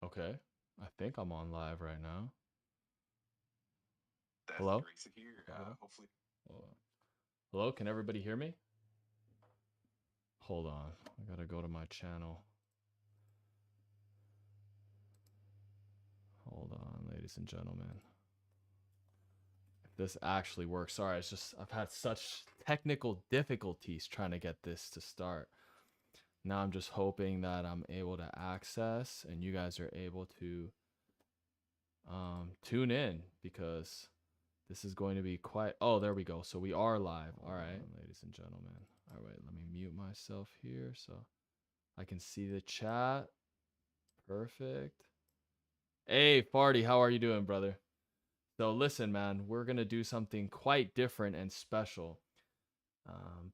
Okay. I think I'm on live right now. That's Hello? great to hear. Hopefully, Hold on. Hello? Can everybody hear me? Hold on. I gotta go to my channel. Hold on, ladies and gentlemen. If this actually works. Sorry, I've had such technical difficulties trying to get this to start. Now I'm just hoping that I'm able to access and you guys are able to tune in, because this is going to be quite... Oh, there we go. So we are live. All right, ladies and gentlemen. All right, let me mute myself here so I can see the chat. Perfect. Hey, Farty, how are you doing, brother? So listen, man, we're going to do something quite different and special.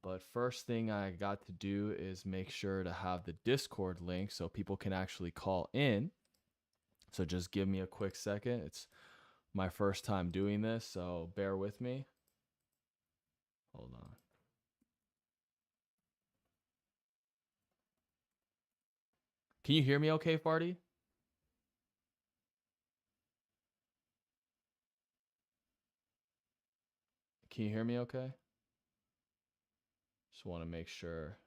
But first thing I got to do is make sure to have the Discord link so people can actually call in. So just give me a quick second. It's my first time doing this, so bear with me. Hold on. Can you hear me okay, Farty? Can you hear me okay? Just want to make sure.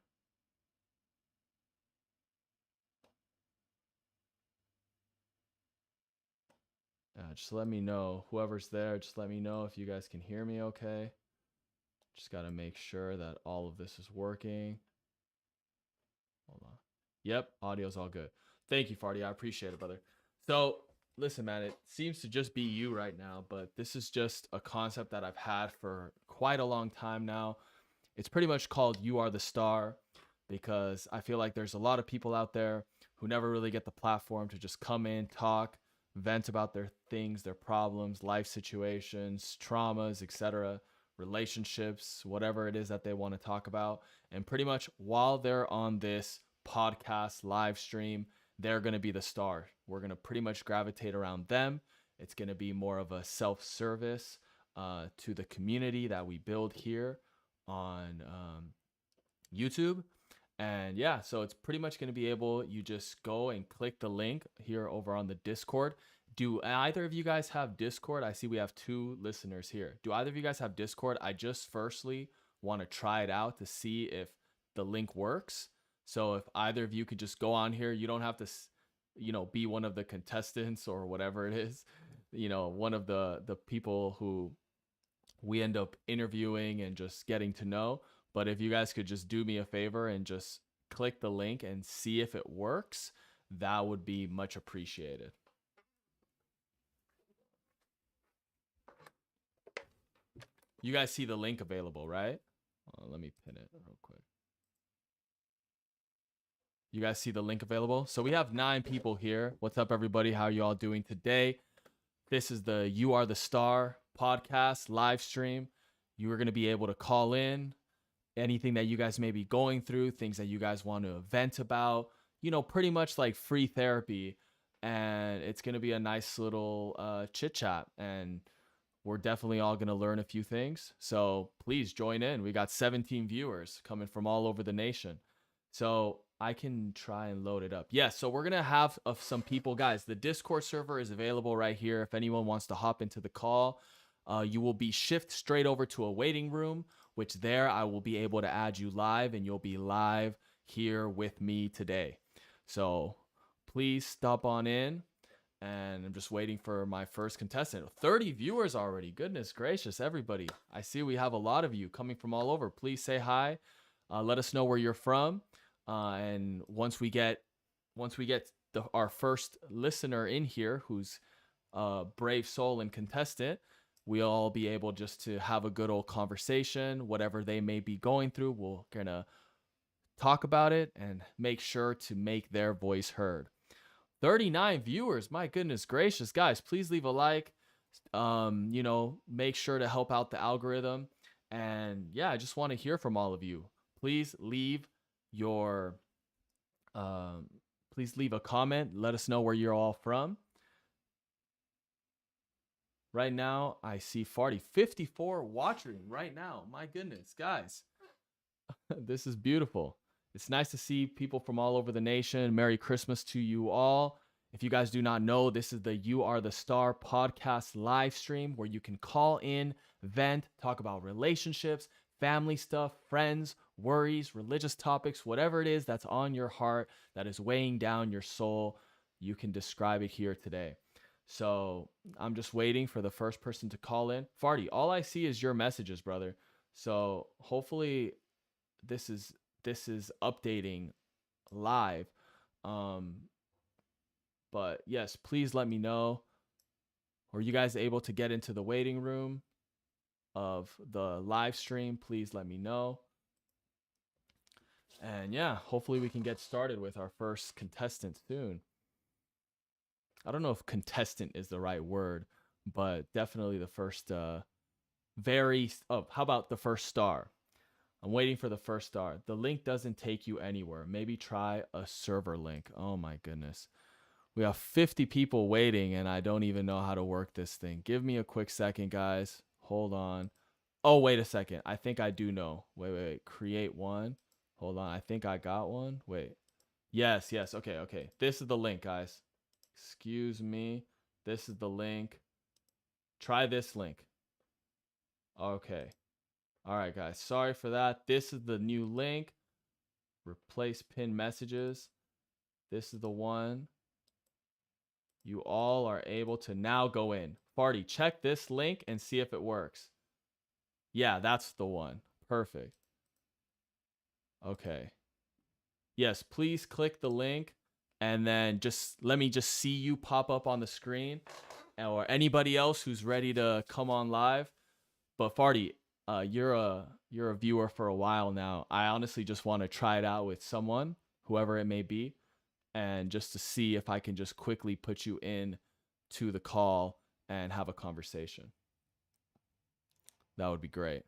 Just let me know. Whoever's there, just let me know if you guys can hear me okay. Just got to make sure that all of this is working. Hold on. Yep, audio's all good. Thank you, Farty. I appreciate it, brother. So, listen, man, it seems to just be you right now, but this is just a concept that I've had for quite a long time now. It's pretty much called You Are the Star, because I feel like there's a lot of people out there who never really get the platform to just come in, talk, vent about their things, their problems, life situations, traumas, etc., relationships, whatever it is that they want to talk about. And pretty much while they're on this podcast live stream, they're going to be the star. We're going to pretty much gravitate around them. It's going to be more of a self-service to the community that we build here on YouTube. And yeah, so it's pretty much going to be able, you just go and click the link here over on the Discord. Do either of you guys have Discord? I see we have 2 listeners here. Do either of you guys have Discord? I just firstly want to try it out to see if the link works. So if either of you could just go on here, you don't have to, be one of the contestants or whatever it is, one of the people who we end up interviewing and just getting to know. But if you guys could just do me a favor and just click the link and see if it works, that would be much appreciated. You guys see the link available, right? Let me pin it real quick. You guys see the link available? So we have 9 people here. What's up, everybody? How you all doing today? This is the You Are the Star podcast live stream. You are going to be able to call in anything that you guys may be going through, things that you guys want to vent about, pretty much like free therapy. And it's going to be a nice little chit chat. And we're definitely all going to learn a few things. So please join in. We got 17 viewers coming from all over the nation. So I can try and load it up. Yes, so we're going to have some people. Guys, the Discord server is available right here. If anyone wants to hop into the call, you will be shifted straight over to a waiting room, which there I will be able to add you live, and you'll be live here with me today. So please stop on in. And I'm just waiting for my first contestant. 30 viewers already. Goodness gracious, everybody. I see we have a lot of you coming from all over. Please say hi. Let us know where you're from. And once we get our first listener in here, who's a brave soul and contestant, we'll all be able just to have a good old conversation. Whatever they may be going through, we're gonna talk about it and make sure to make their voice heard. 39 viewers. My goodness gracious, guys, please leave a like. Make sure to help out the algorithm. And yeah, I just want to hear from all of you. Please leave your please leave a comment. Let us know where you're all from. Right now, I see 54 watching right now. My goodness, guys. This is beautiful. It's nice to see people from all over the nation. Merry Christmas to you all. If you guys do not know, this is the You Are the Star podcast live stream where you can call in, vent, talk about relationships, family stuff, friends, worries, religious topics, whatever it is that's on your heart, that is weighing down your soul. You can describe it here today. So I'm just waiting for the first person to call in. Farty, all I see is your messages, brother. So hopefully this is this is updating live. Um, but yes, please let me know. Are you guys able to get into the waiting room of the live stream? Please let me know. And yeah, hopefully we can get started with our first contestant soon. I don't know if contestant is the right word, but definitely the first how about the first star? I'm waiting for the first star. The link doesn't take you anywhere. Maybe try a server link. Oh my goodness. We have 50 people waiting and I don't even know how to work this thing. Give me a quick second, guys. Hold on. Oh, wait a second. I think I do know. Wait. Create one. Hold on. I think I got one. Wait. Yes. Okay. This is the link, guys. Excuse me. This is the link. Try this link. Okay. All right, guys. Sorry for that. This is the new link. Replace pinned messages. This is the one. You all are able to now go in. Farty, check this link and see if it works. Yeah, that's the one. Perfect. Okay. Yes, please click the link and then just let me just see you pop up on the screen, or anybody else who's ready to come on live. But Farty, you're a viewer for a while now. I honestly just want to try it out with someone, whoever it may be, and just to see if I can just quickly put you in to the call and have a conversation. That would be great.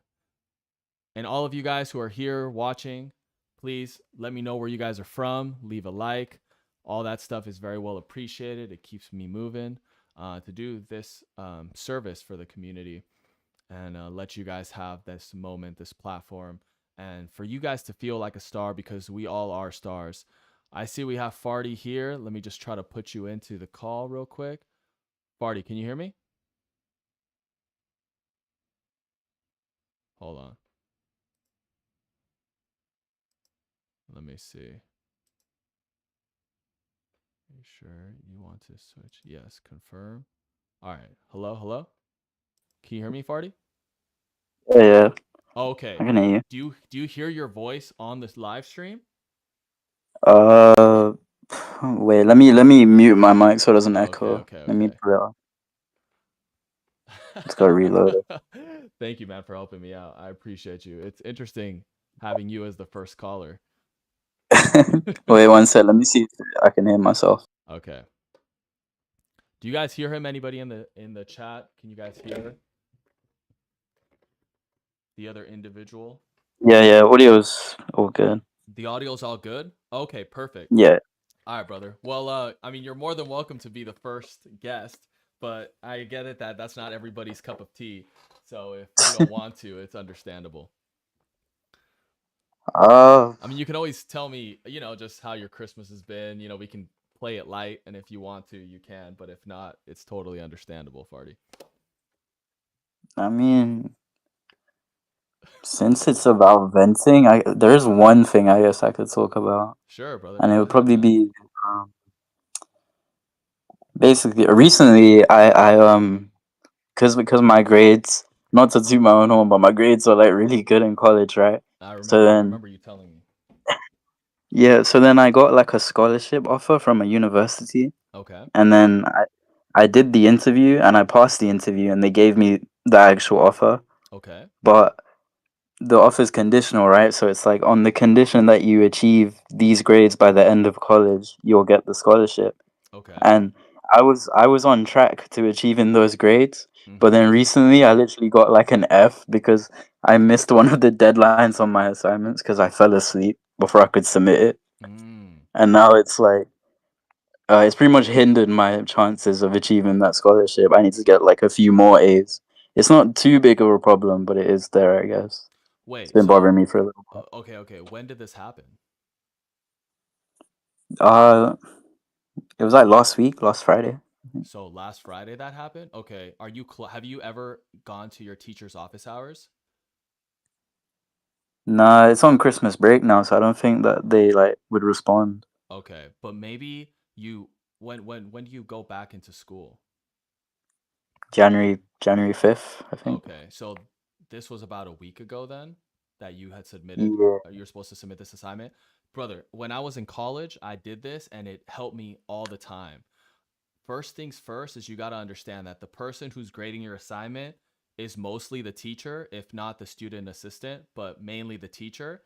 And all of you guys who are here watching, please let me know where you guys are from. Leave a like. All that stuff is very well appreciated. It keeps me moving to do this service for the community and let you guys have this moment, this platform, and for you guys to feel like a star, because we all are stars. I see we have Farty here. Let me just try to put you into the call real quick. Farty, can you hear me? Hold on. Let me see. Are you sure you want to switch? Yes, confirm. All right. Hello? Can you hear me, Farty? Yeah, I Okay. can hear you. Do you hear your voice on this live stream? Uh, wait, let me mute my mic so it doesn't Okay, echo. okay, Let me okay. put it on. It's got to reload Thank you, man, for helping me out. I appreciate you. It's interesting having you as the first caller. it. Wait, one sec. Let me see if I can hear myself. Okay. Do you guys hear him? Anybody in the chat? Can you guys hear the other individual? Yeah, audio's all good. The audio's all good? Okay, perfect. Yeah, All right, brother. Well, I mean, you're more than welcome to be the first guest, but I get it that that's not everybody's cup of tea. So if you don't want to, it's understandable. uh, I mean, you can always tell me, just how your Christmas has been. We can play it light, and if you want to, you can. But if not, it's totally understandable, Farty. I mean, since it's about venting, there's one thing I guess I could talk about, Sure, brother. and it Go would ahead, probably man. be basically recently because my grades, not to toot my own horn, but my grades are like really good in college, right? I So remember. I then remember you telling me. Yeah, so then I got like a scholarship offer from a university, Okay. and then I did the interview and I passed the interview and they gave me the actual offer. Okay. But the offer's conditional, right? So it's like on the condition that you achieve these grades by the end of college, you'll get the scholarship. Okay. And I was on track to achieving those grades, but Mm-hmm. then recently I literally got like an F because I missed one of the deadlines on my assignments because I fell asleep before I could submit it. Mm. And now it's pretty much hindered my chances of achieving that scholarship. I need to get like a few more A's. It's not too big of a problem, but it is there, I guess. It's Wait. been So, bothering me for a little bit. okay. When did this happen? Uh, It was like last week, last Friday. So last Friday that happened. Okay, are you have you ever gone to your teacher's office hours? Nah, it's on Christmas break now, so I don't think that they like would respond. Okay, but maybe you when do you go back into school? January 5th, I think. Okay, so this was about a week ago then that you had submitted. Yeah, You're supposed to submit this assignment, brother. When I was in college, I did this and it helped me all the time. First things first is you got to understand that the person who's grading your assignment is mostly the teacher, if not the student assistant, but mainly the teacher.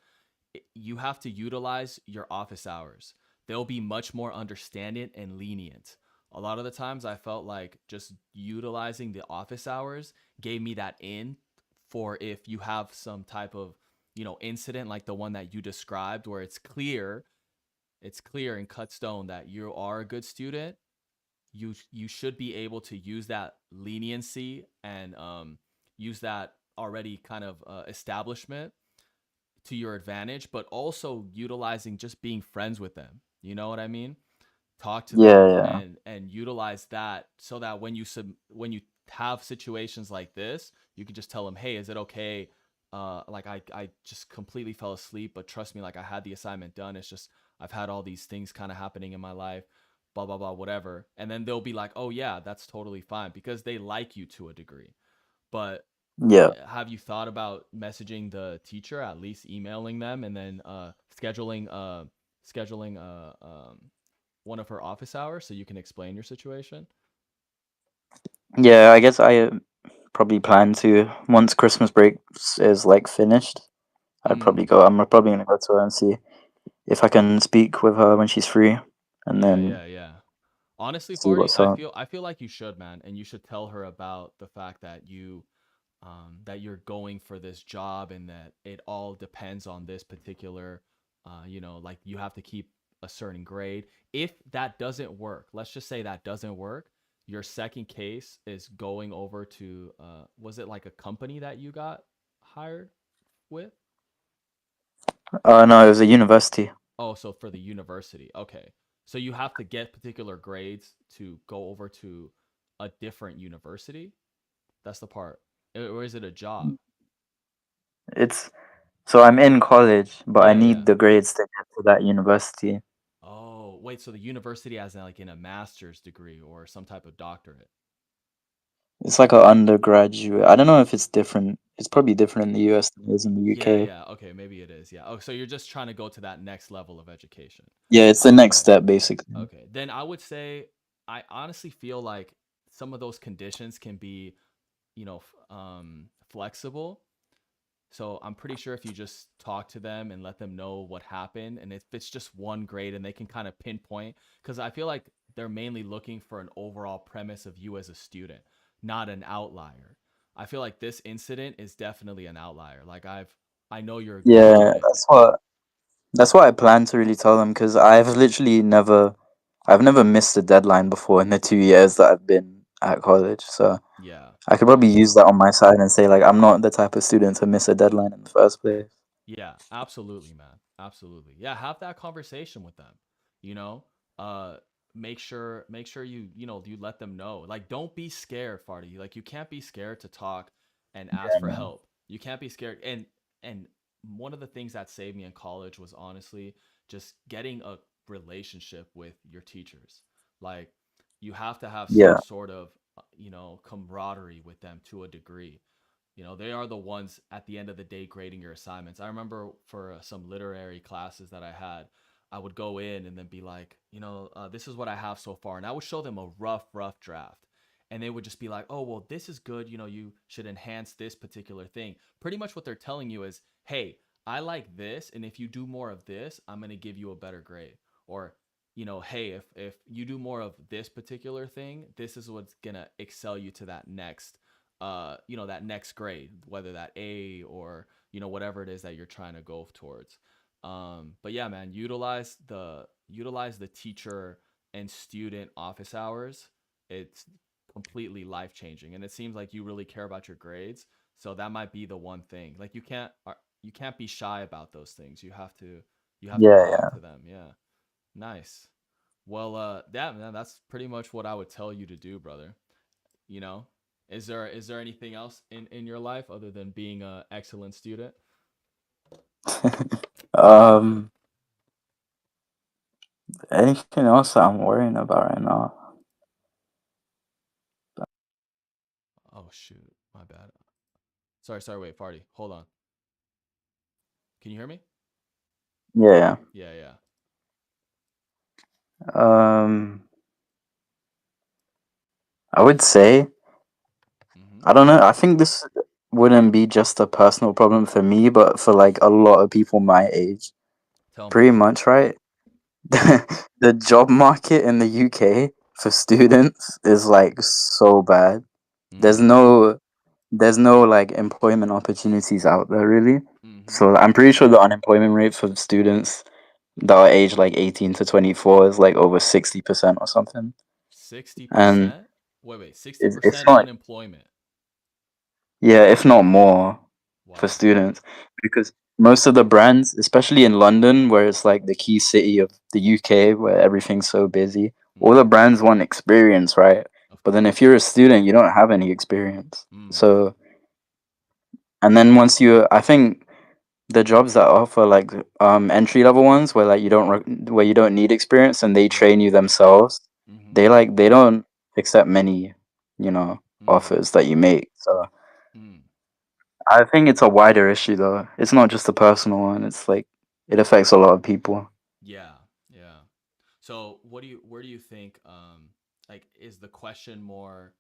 You have to utilize your office hours. They'll be much more understanding and lenient. A lot of the times I felt like just utilizing the office hours gave me that in for if you have some type of, incident like the one that you described where it's clear and cut stone that you are a good student. You should be able to use that leniency and use that already kind of establishment to your advantage, but also utilizing just being friends with them. You know what I mean? Talk to yeah, them yeah, and utilize that so that when you have situations like this, you can just tell them, "Hey, is it okay? Like I just completely fell asleep, but trust me, like I had the assignment done. It's just I've had all these things kind of happening in my life, blah blah blah, whatever." And then they'll be like, "Oh yeah, that's totally fine," because they like you to a degree. But yeah. have you thought about messaging the teacher, at least emailing them, and then scheduling one of her office hours so you can explain your situation? Yeah, I guess I probably plan to once Christmas break is like finished. I'd Mm, probably go. I'm probably gonna go to her and see if I can speak with her when she's free, and yeah, then yeah, yeah. Honestly, see Farty, what's I up. feel I feel like you should, man, and you should tell her about the fact that you're going for this job and that it all depends on this particular, like you have to keep a certain grade. If that doesn't work, let's just say that doesn't work. Your second case is going over to, was it like a company that you got hired with? No, it was a university. Oh, so for the university. Okay. So you have to get particular grades to go over to a different university. That's the part. Or is it a job? It's so I'm in college, but I Yeah, yeah. need the grades to get to that university. Oh, wait, so the university has like in a master's degree or some type of doctorate. It's like an undergraduate. I don't know if it's different. It's probably different in the US than it is in the Yeah, UK. yeah. Okay, maybe it is. Yeah. Oh, so you're just trying to go to that next level of education. Yeah, it's the next Okay. step basically. Okay. Then I would say I honestly feel like some of those conditions can be, flexible. So I'm pretty sure if you just talk to them and let them know what happened, and if it's just one grade and they can kind of pinpoint, because I feel like they're mainly looking for an overall premise of you as a student, not an outlier. I feel like this incident is definitely an outlier. Like I know you're a good Yeah, student. that's what I plan to really tell them because I've never missed a deadline before in the 2 years that I've been at college. So Yeah. I could probably use that on my side and say like I'm not the type of student to miss a deadline in the first place. Yeah, absolutely, man. Absolutely. Yeah, have that conversation with them. You know, uh make sure you let them know. Like don't be scared, Farty. Like you can't be scared to talk and ask for Yeah, help. You can't be scared. And one of the things that saved me in college was honestly just getting a relationship with your teachers. Like you have to have some yeah, sort of camaraderie with them to a degree. They are the ones at the end of the day grading your assignments. I remember for some literary classes that I had, I would go in and then be like, this is what I have so far, and I would show them a rough draft, and they would just be like, oh well, this is good. You should enhance this particular thing. Pretty much what they're telling you is, hey, I like this, and if you do more of this, I'm gonna give you a better grade. Or hey, if you do more of this particular thing, this is what's gonna excel you to that next that next grade, whether that A or whatever it is that you're trying to go towards. But yeah, man, utilize the teacher and student office hours. It's completely life changing, and it seems like you really care about your grades, so that might be the one thing. Like you can't be shy about those things. You have to yeah, talk yeah. to them. Yeah. Nice. Well, that's pretty much what I would tell you to do, brother. You know, is there anything else in your life other than being a excellent student? um, anything else that I'm worrying about right now? Oh shoot, my bad. Sorry, wait, Farty, hold on. Can you hear me? Yeah. Yeah, yeah. I would say Mm-hmm. I don't know. I think this wouldn't be just a personal problem for me, but for like a lot of people my age. Tell me. Pretty much, right? The job market in the UK for students is like so bad. There's Mm-hmm. no there's no like employment opportunities out there really. Mm-hmm. So I'm pretty sure the unemployment rate for students that are aged like 18 to 24 is like over 60% or something. Sixty And percent. Wait. Sixty it's percent not, unemployment. yeah, if not more for Wow. students, because most of the brands, especially in London, where it's like the key city of the UK, where everything's so busy, all the Mm-hmm. brands want experience, right? Of But then if course. you're a student, you don't have any experience. Mm. So, and then once you, I think the jobs that offer like entry level ones where like where you don't need experience and they train Mm-hmm. you themselves, Mm-hmm. they don't accept many, you know, Mm. offers that you make. So Mm. I think it's a wider issue though. It's not just a personal one. It's like it affects a lot of people. Yeah. Yeah. So, where do you think, like, is the question more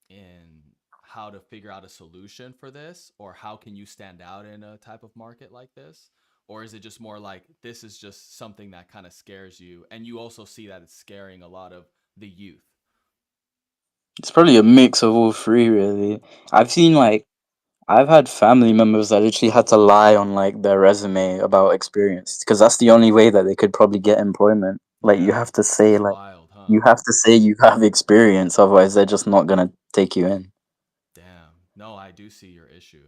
in how to figure out a solution for this, or how can you stand out in a type of market like this? Or is it just more like this is just something that kind of scares you, and you also see that it's scaring a lot of the youth? It's probably a mix of all three, really. I've seen like I've had family members that literally had to lie on like their resume about experience because that's the only way that they could probably get employment. Like you Yeah, have to say that's like wild, huh? you have to say you have experience, otherwise they're just not gonna take you in. Damn. No, I do see your issue.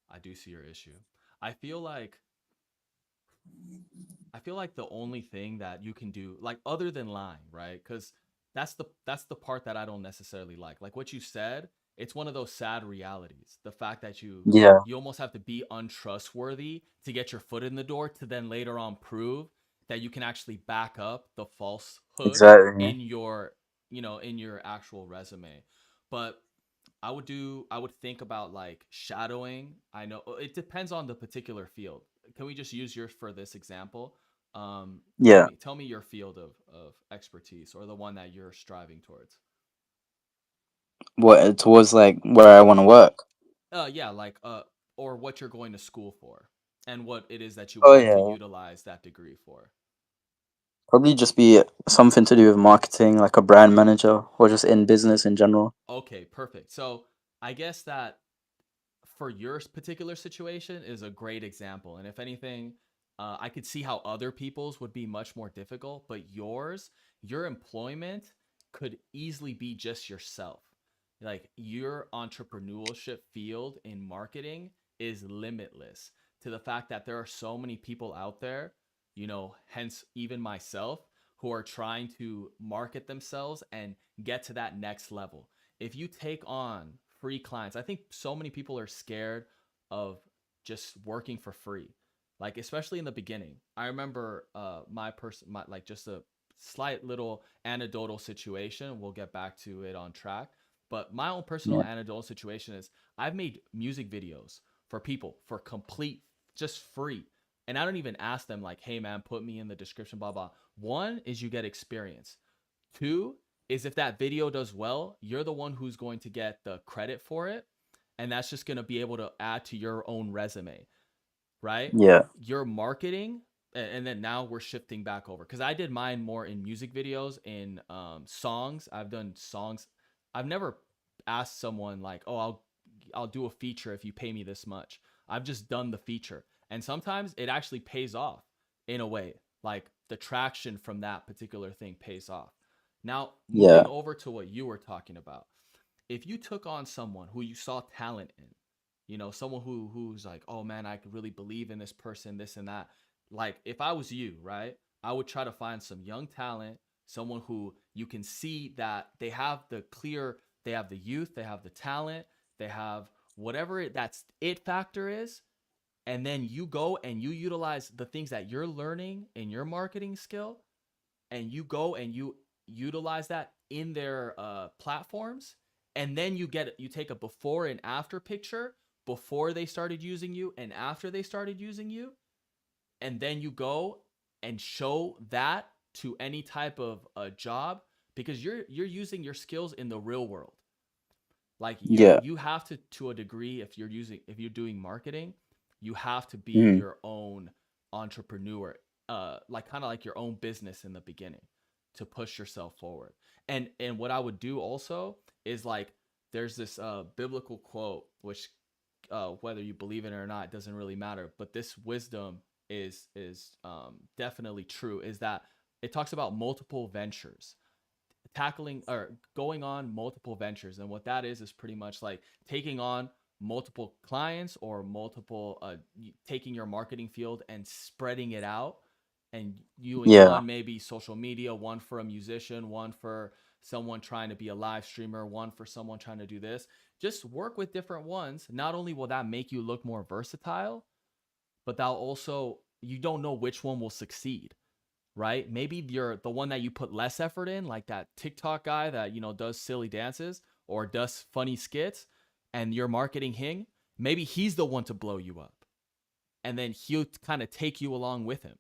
I do see your issue. I feel like I feel like the only thing that you can do, like other than lying, right? Because that's the part that I don't necessarily like. Like what you said, it's one of those sad realities. The fact that Yeah, you almost have to be untrustworthy to get your foot in the door to then later on prove that you can actually back up the falsehood exactly. in your, in your actual resume. But I would think about like shadowing. I know it depends on the particular field. Can we just use yours for this example? Tell Yeah. me your field of expertise, or the one that you're striving towards. What towards like where I want to work. Yeah, like or what you're going to school for, and what it is that you would Oh like to yeah. utilize that degree for. Probably just be something to do with marketing, like a brand manager, or just in business in general. Okay, perfect. So I guess that for your particular situation is a great example. And if anything, I could see how other people's would be much more difficult, but your employment could easily be just yourself. Like your entrepreneurship field in marketing is limitless to the fact that there are so many people out there, hence even myself, who are trying to market themselves and get to that next level. If you take on free clients, I think so many people are scared of just working for free. Like especially in the beginning. I remember my like just a slight little anecdotal situation. We'll get back to it on track. But my own personal Yeah. anecdotal situation is I've made music videos for people for complete just free. And I don't even ask them like, hey man, put me in the description, blah blah. One is you get experience. Two is if that video does well, you're the one who's going to get the credit for it. And that's just going to be able to add to your own resume, right? Yeah. Your marketing, and then now we're shifting back over because I did mine more in music videos, in songs. I've done songs. I've never asked someone like, oh, I'll do a feature if you pay me this much. I've just done the feature, and sometimes it actually pays off in a way. Like the traction from that particular thing pays off. Now moving Yeah. over to what you were talking about, if you took on someone who you saw talent in, someone who's like, oh man, I could really believe in this person, this and that. Like if I was you, right, I would try to find some young talent, someone who you can see that they have the youth, they have the talent, they have that's it factor is, and then you go and you utilize the things that you're learning in your marketing skill, and you go and you utilize that in their platforms, and then you take a before and after picture, before they started using you and after they started using you, and then you go and show that to any type of job, because you're using your skills in the real world. Like Yeah. you have to a degree, if you're doing marketing, you have to be Mm. your own entrepreneur, like kind of like your own business in the beginning, to push yourself forward. And what I would do also is, like, there's this biblical quote, which whether you believe in it or not, it doesn't really matter, but this wisdom is definitely true, is that it talks about multiple ventures, tackling or going on multiple ventures. And what that is pretty much like taking on multiple clients, or multiple taking your marketing field and spreading it out, and doing Yeah. one maybe social media, one for a musician, one for someone trying to be a live streamer, one for someone trying to do this. Just work with different ones. Not only will that make you look more versatile, but that also, you don't know which one will succeed, right? Maybe you're the one that you put less effort in, like that TikTok guy that, does silly dances or does funny skits, and you're marketing him. Maybe he's the one to blow you up. And then he'll kind of take you along with him,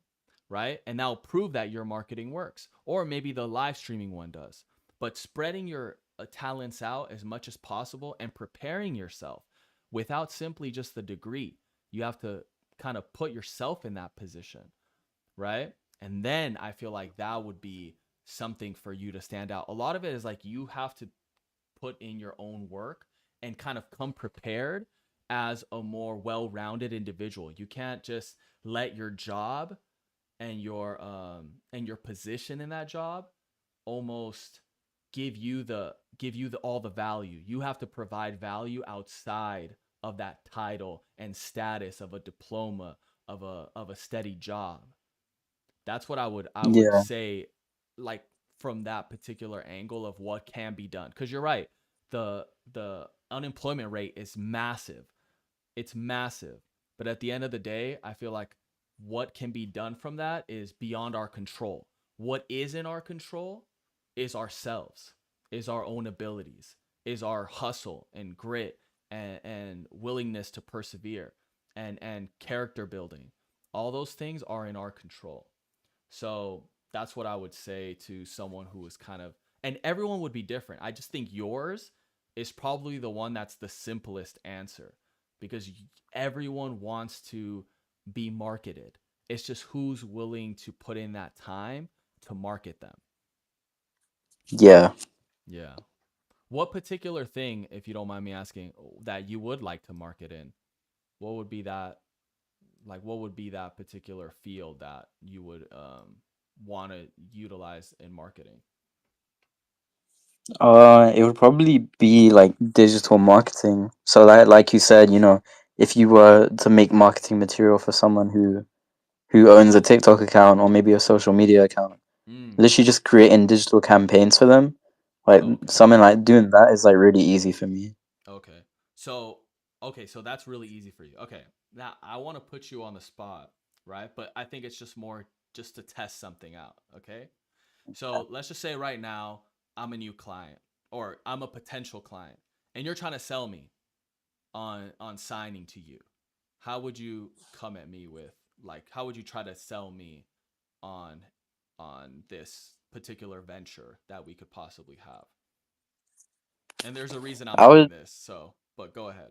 right? And that'll prove that your marketing works. Or maybe the live streaming one does. But spreading your talents out as much as possible and preparing yourself without simply just the degree. You have to kind of put yourself in that position, right? And then I feel like that would be something for you to stand out. A lot of it is like you have to put in your own work and kind of come prepared as a more well-rounded individual. You can't just let your job and your position in that job almost give you the all the value. You have to provide value outside of that title and status of a diploma, of a steady job. That's what I would Yeah. say, like, from that particular angle of what can be done. Because you're right, the unemployment rate is massive. It's massive. But at the end of the day, I feel like what can be done from that is beyond our control. What is in our control is ourselves, is our own abilities, is our hustle and grit, and willingness to persevere, and character building. All those things are in our control. So that's what I would say to someone who is kind of, and everyone would be different. I just think yours is probably the one that's the simplest answer, because everyone wants to be marketed. It's just who's willing to put in that time to market them. Yeah. Yeah. What particular thing, if you don't mind me asking, that you would like to market in? What would be that, like, what would be that particular field that you would want to utilize in marketing? It would probably be like digital marketing. So like you said, if you were to make marketing material for someone who owns a TikTok account or maybe a social media account, Mm. literally just creating digital campaigns for them, like Okay. something like doing that is like really easy for me. Okay. So, okay, so that's really easy for you. Okay. Now I want to put you on the spot, right? But I think it's just more just to test something out, okay? So, let's just say right now I'm a new client, or I'm a potential client, and you're trying to sell me on signing to you. How would you come at me with, like, how would you try to sell me on on this particular venture that we could possibly have? And there's a reason I'm I doing would this, so, but go ahead.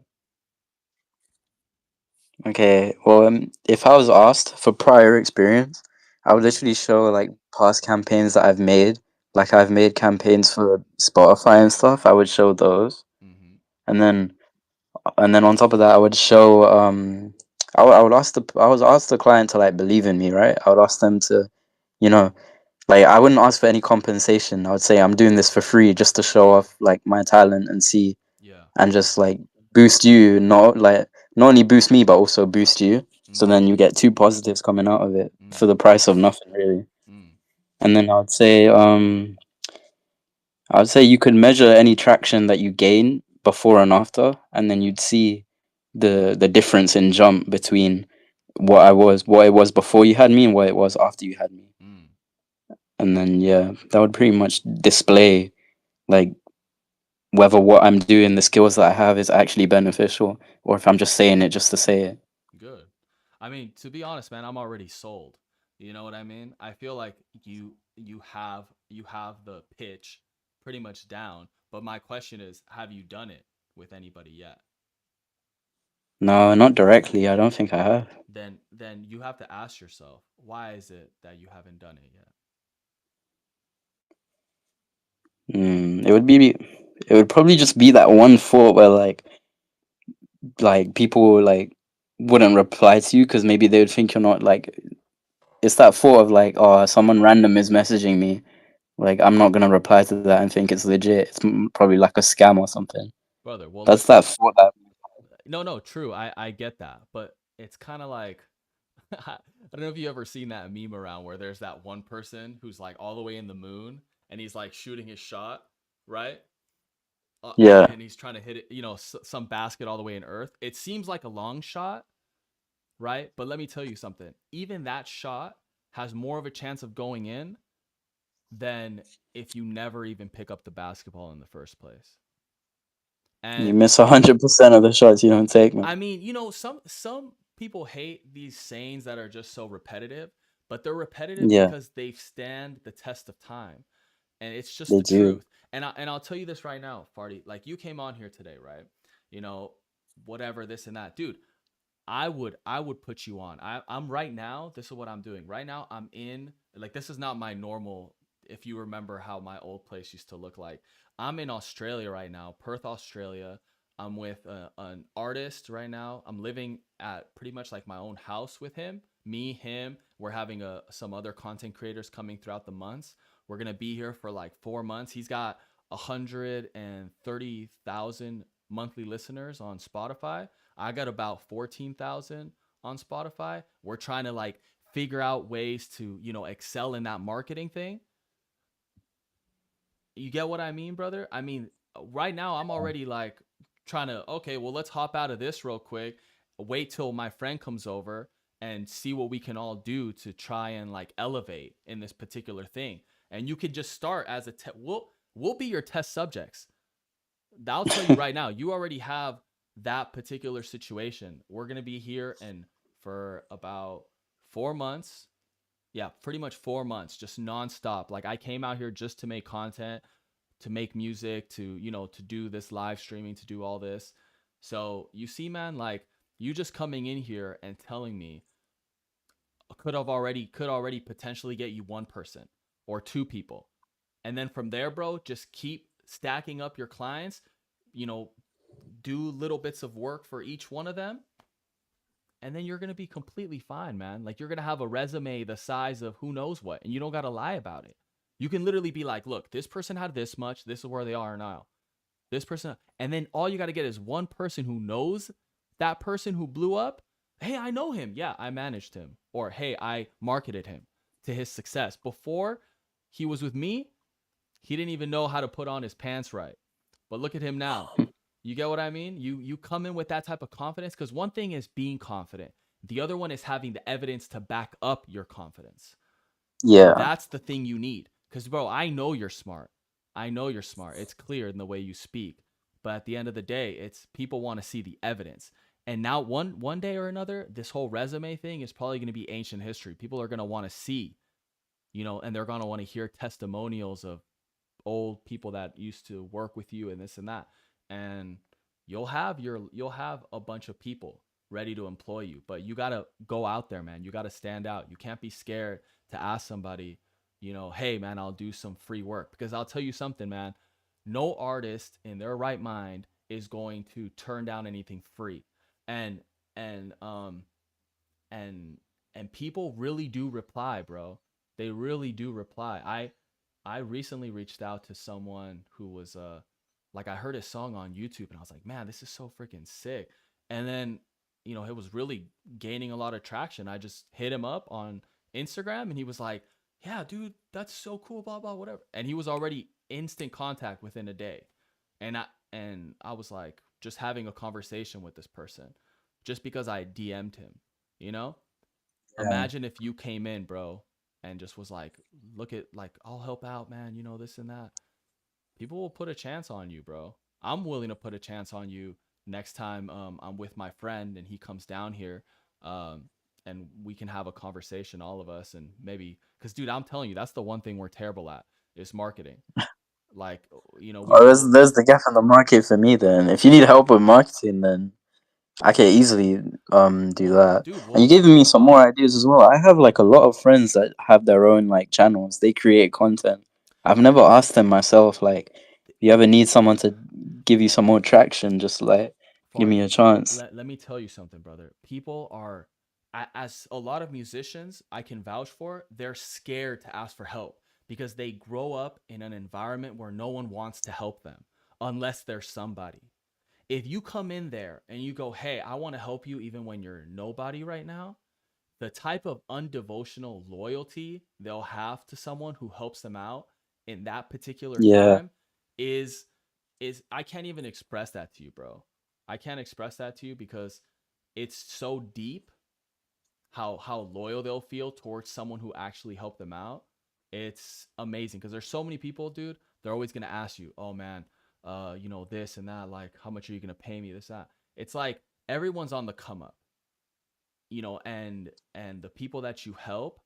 Okay, well, if I was asked for prior experience, I would Mm-hmm. literally show like past campaigns that I've made. Like I've made campaigns for Spotify and stuff. I would show those, Mm-hmm. and then on top of that, I would show I would ask I would ask the client to like believe in me, right? I would ask them to, you know, like I wouldn't ask for any compensation. I would say I'm doing this for free just to show off like my talent and see Yeah. and just like boost you, not only boost me but also boost you. So Mm. then you get two positives coming out of it for Mm. the price of nothing, really. Mm. And then I would say you could measure any traction that you gain before and after, and then you'd see the difference in jump between what it was before you had me and what it was after you had me. Mm, And then yeah, that would pretty much display like whether what I'm doing, the skills that I have is actually beneficial, or if I'm just saying it just to say it. good. I mean, to be honest, man, I'm already sold. You know what I mean? I feel like you have the pitch pretty much down. But my question is, have you done it with anybody yet? No, not directly. I don't think I have. Then you have to ask yourself, why is it that you haven't done it yet? It would be, it would probably just be that one thought where like people like wouldn't reply to you because maybe they would think you're not like. It's that thought of like, oh, someone random is messaging me. Like I'm not gonna reply to that and think it's legit. It's probably like a scam or something. Brother, well, That's listen. that thought that. No, true. I get that, but it's kind of like I don't know if you ever seen that meme around where there's that one person who's like all the way in the moon and he's like shooting his shot, right? Yeah, And he's trying to hit it, some basket all the way in Earth. It seems like a long shot, right? But let me tell you something. Even that shot has more of a chance of going in than if you never even pick up the basketball in the first place. you And miss 100% of the shots you don't take, man. I mean, some people hate these sayings that are just so repetitive, but they're repetitive Yeah, because they stand the test of time, and it's just they the do. truth. And I'll tell you this right now, Farty. Like you came on here today, right? You know, whatever this and that, dude. I would put you on. I'm right now. This is what I'm doing right now. I'm in like this is not my normal. If you remember how my old place used to look like, I'm in Australia right now, Perth, Australia. I'm with an artist right now. I'm living at pretty much like my own house with him. Me, him. We're having some other content creators coming throughout the months. We're gonna be here for like 4 months. He's got 130,000 monthly listeners on Spotify. I got about 14,000 on Spotify. We're trying to like figure out ways to, excel in that marketing thing. You get what I mean, brother? I mean, right now I'm already like trying to, okay, well, let's hop out of this real quick, wait till my friend comes over and see what we can all do to try and like elevate in this particular thing. And you could just start as we'll be your test subjects. I'll tell you right now, you already have that particular situation. We're gonna be here and for about 4 months. Yeah, pretty much 4 months, just nonstop. Like I came out here just to make content, to make music, to do this live streaming, to do all this. So you see, man, like you just coming in here and telling me could already potentially get you one person or two people. And then from there, bro, just keep stacking up your clients, you know, do little bits of work for each one of them, and then you're going to be completely fine, man. Like you're going to have a resume the size of who knows what, and you don't got to lie about it. You can literally be like, look, this person had this much, this is where they are now. This person, and then all you got to get is one person who knows that person who blew up. Hey, I know him. Yeah, I managed him. Or hey, I marketed him to his success. Before he was with me, he didn't even know how to put on his pants right. But look at him now. You get what I mean? You come in with that type of confidence because one thing is being confident. The other one is having the evidence to back up your confidence. And Yeah. that's the thing you need. Because, bro, I know you're smart. I know you're smart. It's clear in the way you speak. But at the end of the day, it's people want to see the evidence. And now one day or another, this whole resume thing is probably going to be ancient history. People are going to want to see, and they're going to want to hear testimonials of old people that used to work with you and this and that. And you'll have a bunch of people ready to employ you, but you got to go out there, man. You got to stand out. You can't be scared to ask somebody, hey man, I'll do some free work, because I'll tell you something, man. No artist in their right mind is going to turn down anything free. And and um and and people really do reply, bro. They really do reply. I recently reached out to someone who was like, I heard his song on YouTube and I was like, man, this is so freaking sick. And then, it was really gaining a lot of traction. I just hit him up on Instagram and he was like, yeah, dude, that's so cool, blah blah whatever. And he was already instant contact within a day. And I was like just having a conversation with this person just because I DM'd him, you know? Yeah. Imagine if you came in, bro, and just was like, look at like I'll help out, man, this and that. People will put a chance on you, bro. I'm willing to put a chance on you next time I'm with my friend and he comes down here, um, and we can have a conversation, all of us, and maybe because, dude, I'm telling you, that's the one thing we're terrible at is marketing. Like, we Well, both, there's the gap in the market for me. Then, if you need help with marketing, then I can easily do that. dude. And you Well, gave me some more ideas as well. I have like a lot of friends that have their own like channels. They create content. I've never asked them myself, like, if you ever need someone to give you some more traction, just like give me a Fardy, chance. let me tell you something, brother. People are, as a lot of musicians I can vouch for, they're scared to ask for help because they grow up in an environment where no one wants to help them unless there's somebody. If you come in there and you go, hey, I want to help you even when you're nobody right now, the type of undevotional loyalty they'll have to someone who helps them out in that particular Yeah, time is I can't even express that to you, bro. I can't express that to you because it's so deep how loyal they'll feel towards someone who actually helped them out. It's amazing because there's so many people, dude. They're always gonna ask you, "Oh man, this and that. Like, how much are you gonna pay me? This that." It's like everyone's on the come up, and the people that you help,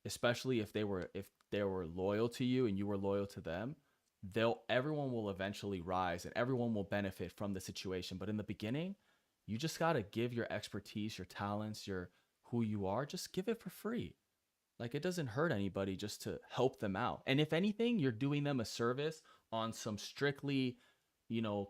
especially if they were loyal to you and you were loyal to them, they'll everyone will eventually rise and everyone will benefit from the situation. But in the beginning, you just got to give your expertise, your talents, your who you are, just give it for free. Like, it doesn't hurt anybody just to help them out. And if anything, you're doing them a service on some strictly,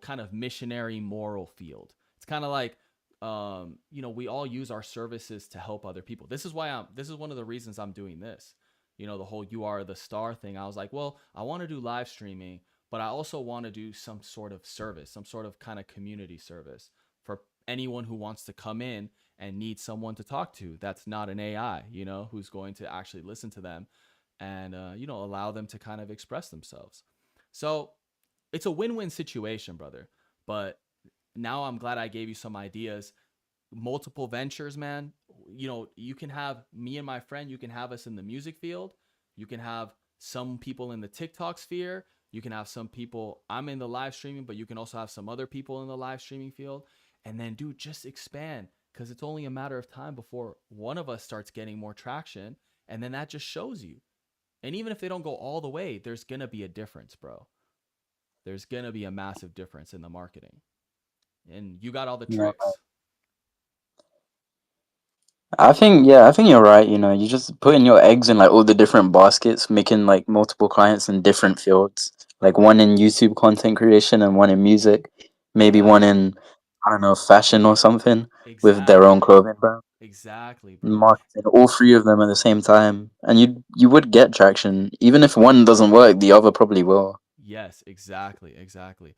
kind of missionary moral field. It's kind of like, we all use our services to help other people. This is one of the reasons I'm doing this. The whole "you are the star" thing. I was like, well, I want to do live streaming, but I also want to do some sort of service, some sort of kind of community service for anyone who wants to come in and need someone to talk to that's not an AI, who's going to actually listen to them and, allow them to kind of express themselves. So it's a win win situation, brother. But now I'm glad I gave you some ideas. Multiple ventures, man. You can have me and my friend, you can have us in the music field, you can have some people in the TikTok sphere, you can have some people, I'm in the live streaming, but you can also have some other people in the live streaming field. And then, dude, just expand because it's only a matter of time before one of us starts getting more traction. And then that just shows you. And even if they don't go all the way, there's going to be a difference, bro. There's going to be a massive difference in the marketing. And you got all the yeah. tricks. I think you're right. You know, you just putting your eggs in like all the different baskets, making like multiple clients in different fields, like one in YouTube content creation and one in music, maybe one Yes, in, I don't know, fashion or something with their own exactly. clothing brand. Exactly, bro. Marketing all three of them at the same time, and you would get traction. Even if one doesn't work, the other probably will. Yes, exactly, exactly.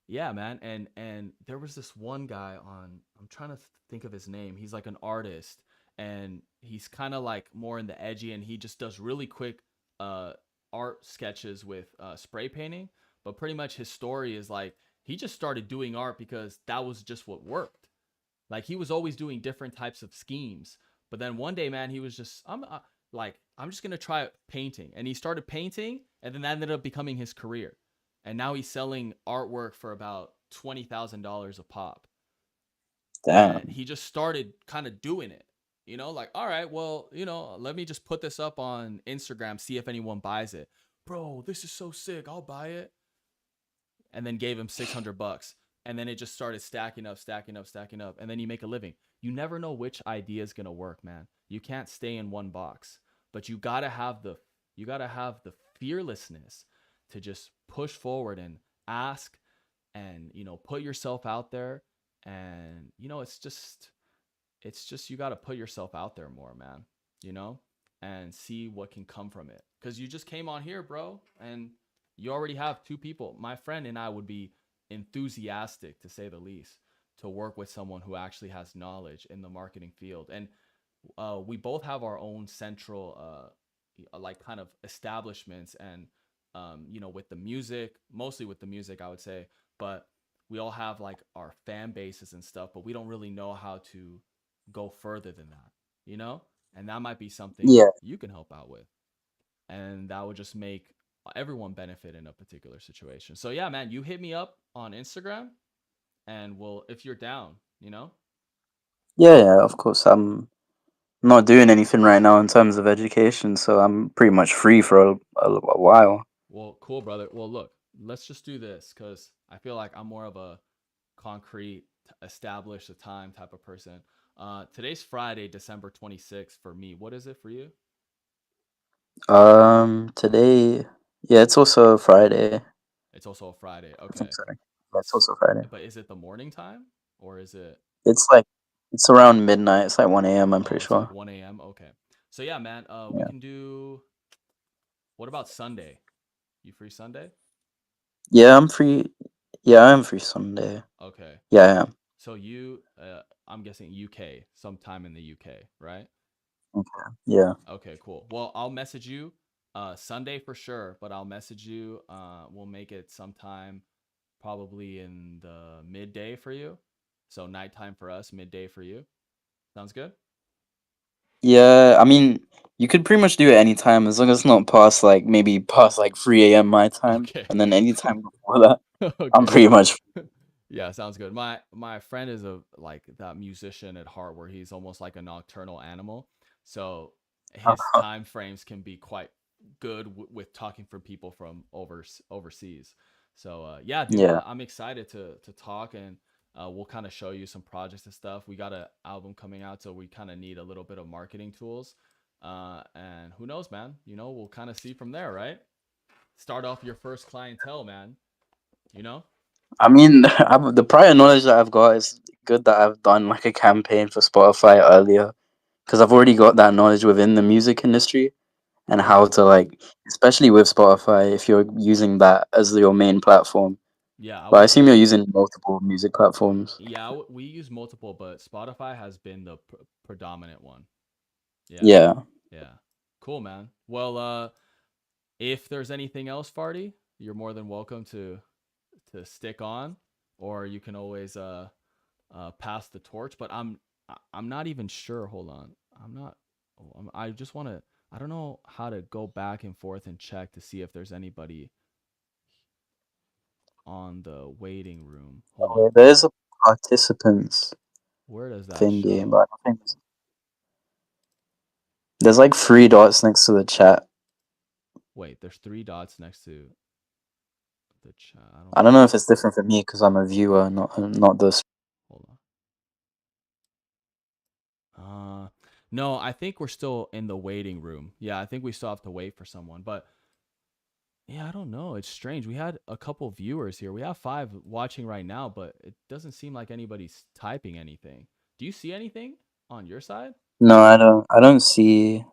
Yeah, man. And there was this one guy on, I'm trying to think of his name. He's like an artist and he's kind of like more in the edgy and he just does really quick uh art sketches with spray painting, but pretty much his story is like he just started doing art because that was just what worked. Like, he was always doing different types of schemes, but then one day, man, he was just I'm just gonna try painting, and he started painting, and then that ended up becoming his career, and now he's selling artwork for about $20,000 a pop, and Damn, he just started kind of doing it. Like, all right, well, let me just put this up on Instagram, see if anyone buys it. Bro, this is so sick. I'll buy it. And then gave him $600. And then it just started stacking up, stacking up, stacking up. And then you make a living. You never know which idea is gonna work, man. You can't stay in one box. But you gotta have the fearlessness to just push forward and ask and put yourself out there. And it's just you gotta put yourself out there more, man. You know, and see what can come from it. Cause you just came on here, bro, and you already have two people. My friend and I would be enthusiastic, to say the least, to work with someone who actually has knowledge in the marketing field. And we both have our own central like kind of establishments and with the music, mostly with the music, I would say, but we all have like our fan bases and stuff, but we don't really know how to go further than that, you know? And that might be something Yeah, you can help out with. And that would just make everyone benefit in a particular situation. So yeah, man, you hit me up on Instagram and if you're down, yeah, yeah. Of course, I'm not doing anything right now in terms of education, so I'm pretty much free for a while. Well, cool, brother. Well, look, let's just do this because I feel like I'm more of a concrete, establish a time type of person. Today's Friday, December 26th for me. What is it for you? Today, yeah, it's also Friday. It's also a Friday. I think Okay. so. Yeah, it's also Friday. But is it the morning time or is it? It's like it's around midnight. It's like 1 a.m. I'm Oh, pretty it's like sure. 1 a.m. Okay. So yeah, man. We Yeah. can do. What about Sunday? You free Sunday? Yeah, I'm free. Yeah, I'm free Sunday. Okay. Yeah, I am. So I'm guessing UK, sometime in the UK, right? Okay. Yeah. Okay, cool. Well, I'll message you Sunday for sure, but I'll message you. We'll make it sometime probably in the midday for you. So nighttime for us, midday for you. Sounds good? Yeah, I mean, you could pretty much do it anytime as long as it's not past like maybe past like 3 a.m. my time, Okay. and then anytime before that, I'm Okay, pretty yeah. much Yeah, sounds good. My friend is a like that musician at heart where he's almost like a nocturnal animal. So his time frames can be quite good with talking for people from overseas. So yeah, dude, yeah. I'm excited to talk and we'll kind of show you some projects and stuff. We got an album coming out, so we kind of need a little bit of marketing tools. And who knows, man? We'll kind of see from there, right? Start off your first clientele, man. You know? I mean, the prior knowledge that I've got is good that I've done like a campaign for Spotify earlier because I've already got that knowledge within the music industry and how Yeah. to like, especially with Spotify, if you're using that as your main platform. Yeah, I But I would assume you're say using multiple music platforms. yeah, we use multiple, but Spotify has been the predominant one. Yeah. Yeah. Yeah. Cool, man. Well, if there's anything else, Farty, you're more than welcome to stick on, or you can always pass the torch. But I'm not even sure. Hold on, I'm not. I just want to. I don't know how to go back and forth and check to see if there's anybody on the waiting room. Hold on. There is a participants Where does that thingy, but show? I don't think there's like three dots next to the chat. Wait, there's three dots next to the chat. I don't I don't see know it. if it's different for me because I'm a viewer, not the. Hold on. No, I think we're still in the waiting room. Yeah, I think we still have to wait for someone. But yeah, I don't know. It's strange. We had a couple viewers here. We have 5 watching right now, but it doesn't seem like anybody's typing anything. Do you see anything on your side? No, I don't. I don't see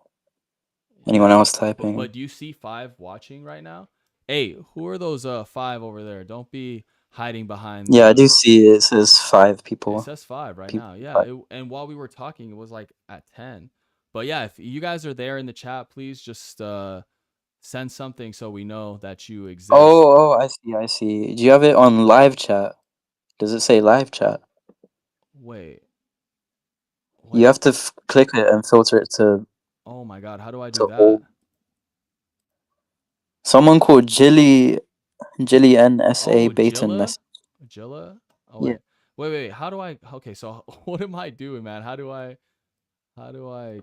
anyone Yeah. else But typing. do you see 5 watching right now? Hey, who are those 5 over there? Don't be hiding behind Yeah, I the. do see it says five It people. says 5 right People. now. Yeah. Five. And while we were talking, it was like at 10. But yeah, if you guys are there in the chat, please just send something so we know that you exist. Oh, oh, I see. I see. Do you have it on live chat? Does it say live chat? Wait, You wait. have to click it and filter it Oh my God. How do I do to that? all. Someone called Jilly NSA Oh, Baton Jilla? message. Jilla? Oh, Yeah. wait. How do I. Okay, so what am I doing, man? How do I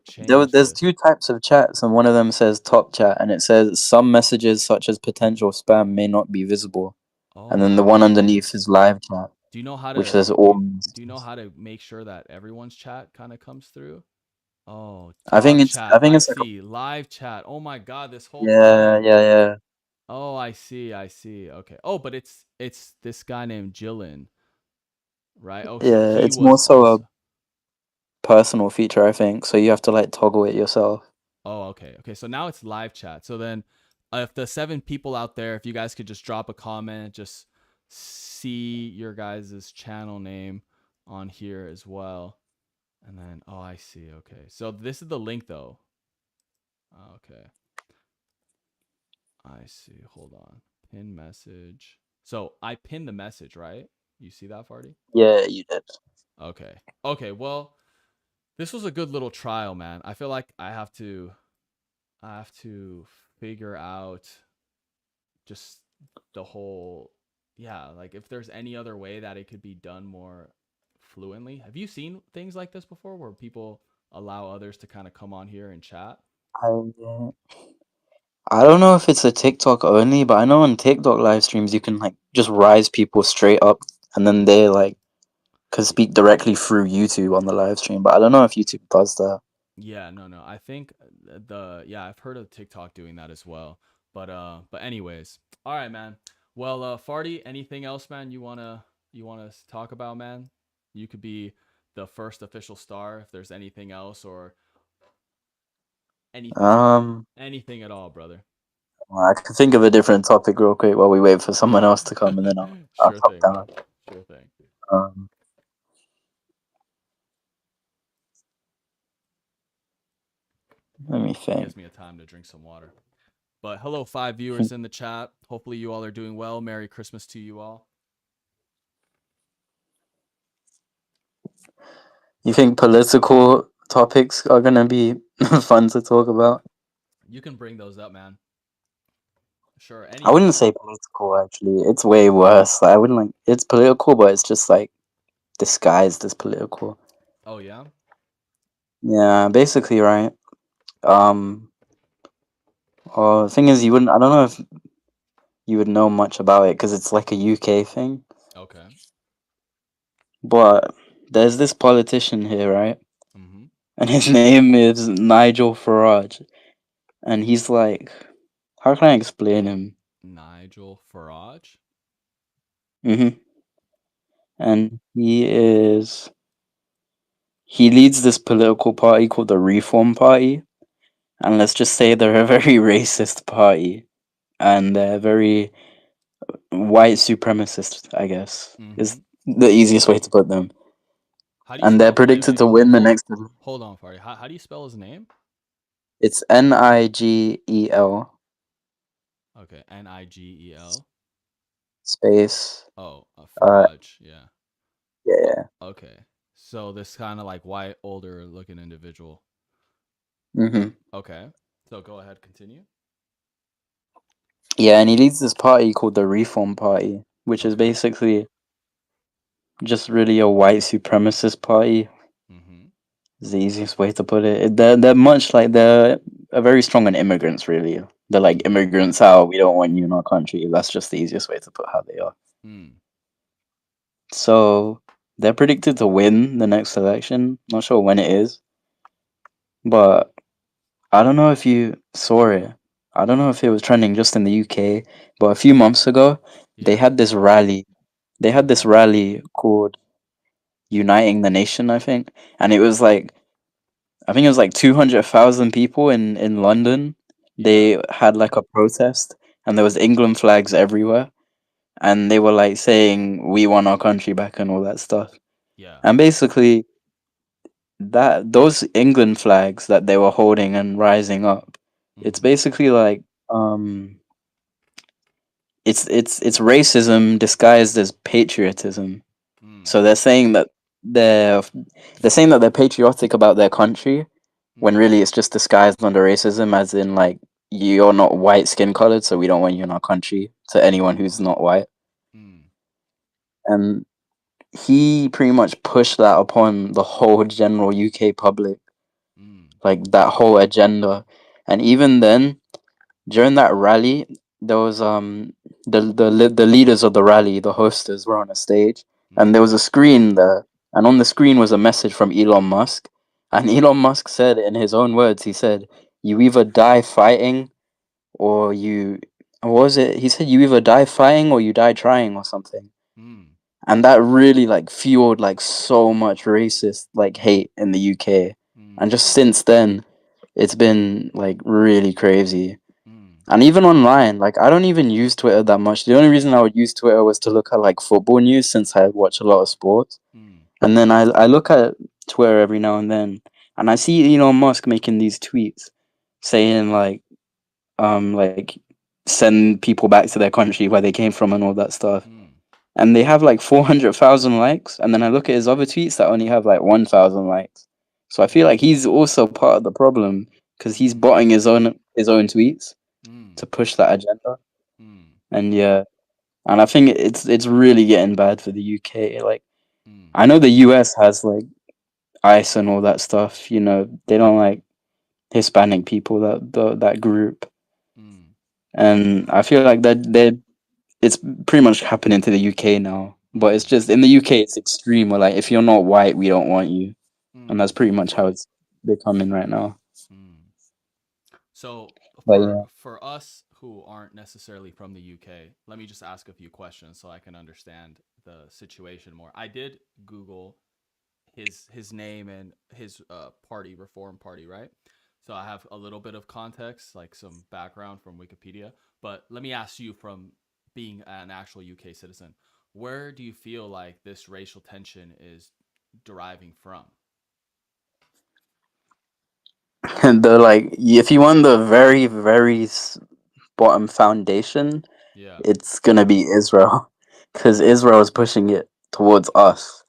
change There's this? two types of chats, and one of them says top chat, and it says some messages such as potential spam may not be visible. And then the one Oh. underneath is live chat, Do you know how which to says do all you, do you know messages. how to make sure that everyone's chat kind of comes through? Oh, I think top I chat. think I it's like see. Live chat. Oh my God, this whole yeah, time. yeah, yeah. Oh, I see. I see. Okay. Oh, but it's this guy named Jillian, right? Oh, so Yeah, he it's more was so a also. personal feature, I think. So you have to like toggle it yourself. Oh, okay. Okay. So now it's live chat. So then if the 7 people out there, if you guys could just drop a comment, just see your guys' channel name on here as well. And then oh, I see. Okay. So this is the link though. Oh, okay. I see. Hold on. Pin message. So I pinned the message, right? You see that, Farty? Yeah, you did. Okay. Okay. Well, this was a good little trial, man. I feel like I have to figure out just the whole, yeah, like if there's any other way that it could be done more fluently. Have you seen things like this before where people allow others to kind of come on here and chat? I I don't know if it's a TikTok only, but I know on TikTok live streams you can like just rise people straight up, and then they like could speak directly through YouTube on the live stream. But I don't know if YouTube does that. Yeah, no, no. I think the yeah, I've heard of TikTok doing that as well. But anyways. All right, man. Well, Farty, anything else, man, you wanna talk about, man? You could be the first official star if there's anything else or anything Um, anything at all, brother. I can think of a different topic real quick while we wait for someone else to come, and then I'll Sure top thing, down. bro. Sure thing. Um, Let me It think. gives me a time to drink some water. But hello, 5 viewers in the chat. Hopefully you all are doing well. Merry Christmas to you all. You think political topics are gonna be fun to talk about? You can bring those up, man. Sure, I wouldn't anything. say political actually. It's way worse. Like, I wouldn't like it's political, but it's just like disguised as political. Oh yeah. Yeah, basically, right. Um, the thing is, you wouldn't. I don't know if you would know much about it because it's like a UK thing. Okay. But there's this politician here, right? Mm-hmm. And his name is Nigel Farage, and he's like, how can I explain him? Nigel Farage. hmm And he leads this political party called the Reform Party, and let's just say they're a very racist party, and they're very white supremacist, I guess, Mm-hmm. is the easiest way to put them. How do you And they're spell? Wait, predicted wait. to win the Hold, next. hold on, Farty. How do you spell his name? It's Nigel Okay, Nigel. space. Oh, Uh, Farage. Yeah. yeah. Okay. So this kind of like white, older looking individual. hmm Okay. So go ahead, continue. Yeah, and he leads this party called the Reform Party, which is Okay. basically just really a white supremacist party. Mm-hmm. Is the easiest way to put it. They're much like they're very strong on immigrants. Really, they're like Mm-hmm. immigrants. How we don't want you in our country. That's just the easiest way to put how they are. Mm. So they're predicted to win the next election. Not sure when it is, but I don't know if you saw it. I don't know if it was trending just in the UK, but a few months ago they Yeah. had this rally. They had this rally called Uniting the Nation, I think, and it was like I think it was like 200,000 people in London. Yeah. They had like a protest, and there was England flags everywhere, and they were like saying we want our country back and all that stuff. Yeah. And basically, that those England flags that they were holding and rising up, it's Mm-hmm. basically like um, it's racism disguised as patriotism. Mm. So they're they're saying that they're patriotic about their country, when Mm. really it's just disguised under racism, as in like you're not white skin colored, so we don't want you in our country. To anyone who's not white, Mm. and he pretty much pushed that upon the whole general UK public, Mm. like that whole agenda. And even then, during that rally, there was the leaders of the rally, the hosters, were on a stage, and there Mm-hmm. was a screen there, and on the screen was a message from Elon Musk, and Elon Musk said in his own words, he said, "You either die fighting, or you." What was it? He said, "You either die fighting or you die trying," or something. Mm. And that really like fueled like so much racist like hate in the UK. And Mm. just since then, it's been like really crazy. Mm. And even online, like I don't even use Twitter that much. The only reason I would use Twitter was to look at like football news, since I watch a lot of sports. Mm. And then I look at Twitter every now and I see Elon Musk making these tweets saying like send people back to their country where they came from and all that stuff. Mm, And they have like 400,000 likes. And then I look at his other tweets that only have like 1,000 likes. So I feel like he's also part of the problem because he's mm, botting his own tweets mm, to push that agenda. mm, And yeah, and I think it's really getting bad for the UK. Like mm, I know the US has like ICE and all that stuff. They don't like Hispanic people, that group. mm, And I feel like that it's pretty much happening to the UK now. But it's mm, just in the UK, it's extreme. Where like if you're not white, we don't want you, and mm, that's pretty much how it's becoming right now. mm. So But yeah, for us who aren't necessarily from the UK, let me just ask a few questions so I can understand the situation more. I did Google his name and his party, Reform Party, right? So I have a little bit of context, like some background from Wikipedia. But let me ask you, from being an actual UK citizen, where do you feel like this racial tension is deriving from? and the like, if you want the very very bottom foundation, Yeah. it's gonna be Israel, because Israel is pushing it towards us,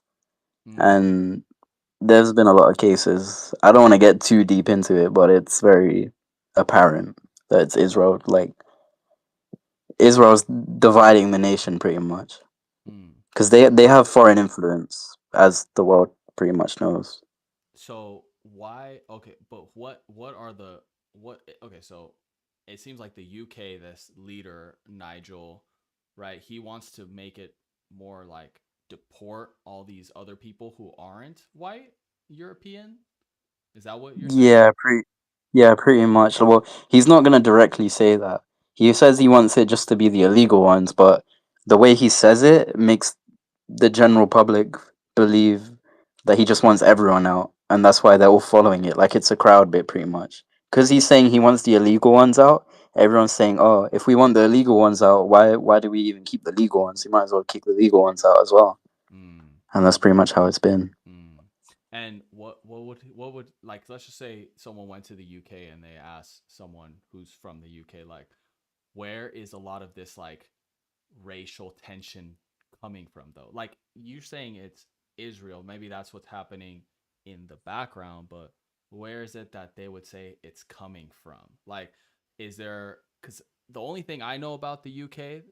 Mm, and there's been a lot of cases. I don't want to get too deep into it, but it's very apparent that it's Israel. Like Israel's dividing the nation pretty much mm. because they have foreign influence, as the world pretty much knows. So why? Okay, but what are the what? Okay, so it seems like the UK, this leader Nigel, right? He wants to make it more like deport all these other people who aren't white European. Is that what you're saying? Yeah, pretty much. Well, he's not gonna directly say that. He says he wants it just to be the illegal ones, but the way he says it makes the general public believe that he just wants everyone out, and that's why they're all following it. Like it's a crowd bit, pretty much. Because he's saying he wants the illegal ones out. Everyone's saying, "Oh, if we want the illegal ones out, why do we even keep the legal ones? We might as well keep the legal ones out as well." Mm. And that's pretty much how it's been. Mm. And what would like, let's just say someone went to the UK and they asked someone who's from the UK, like, where is a lot of this like racial tension coming from, though? Like, you're saying it's Israel, maybe that's what's happening in the background, but where is it that they would say it's coming from? Like, is there, because the only thing I know about the UK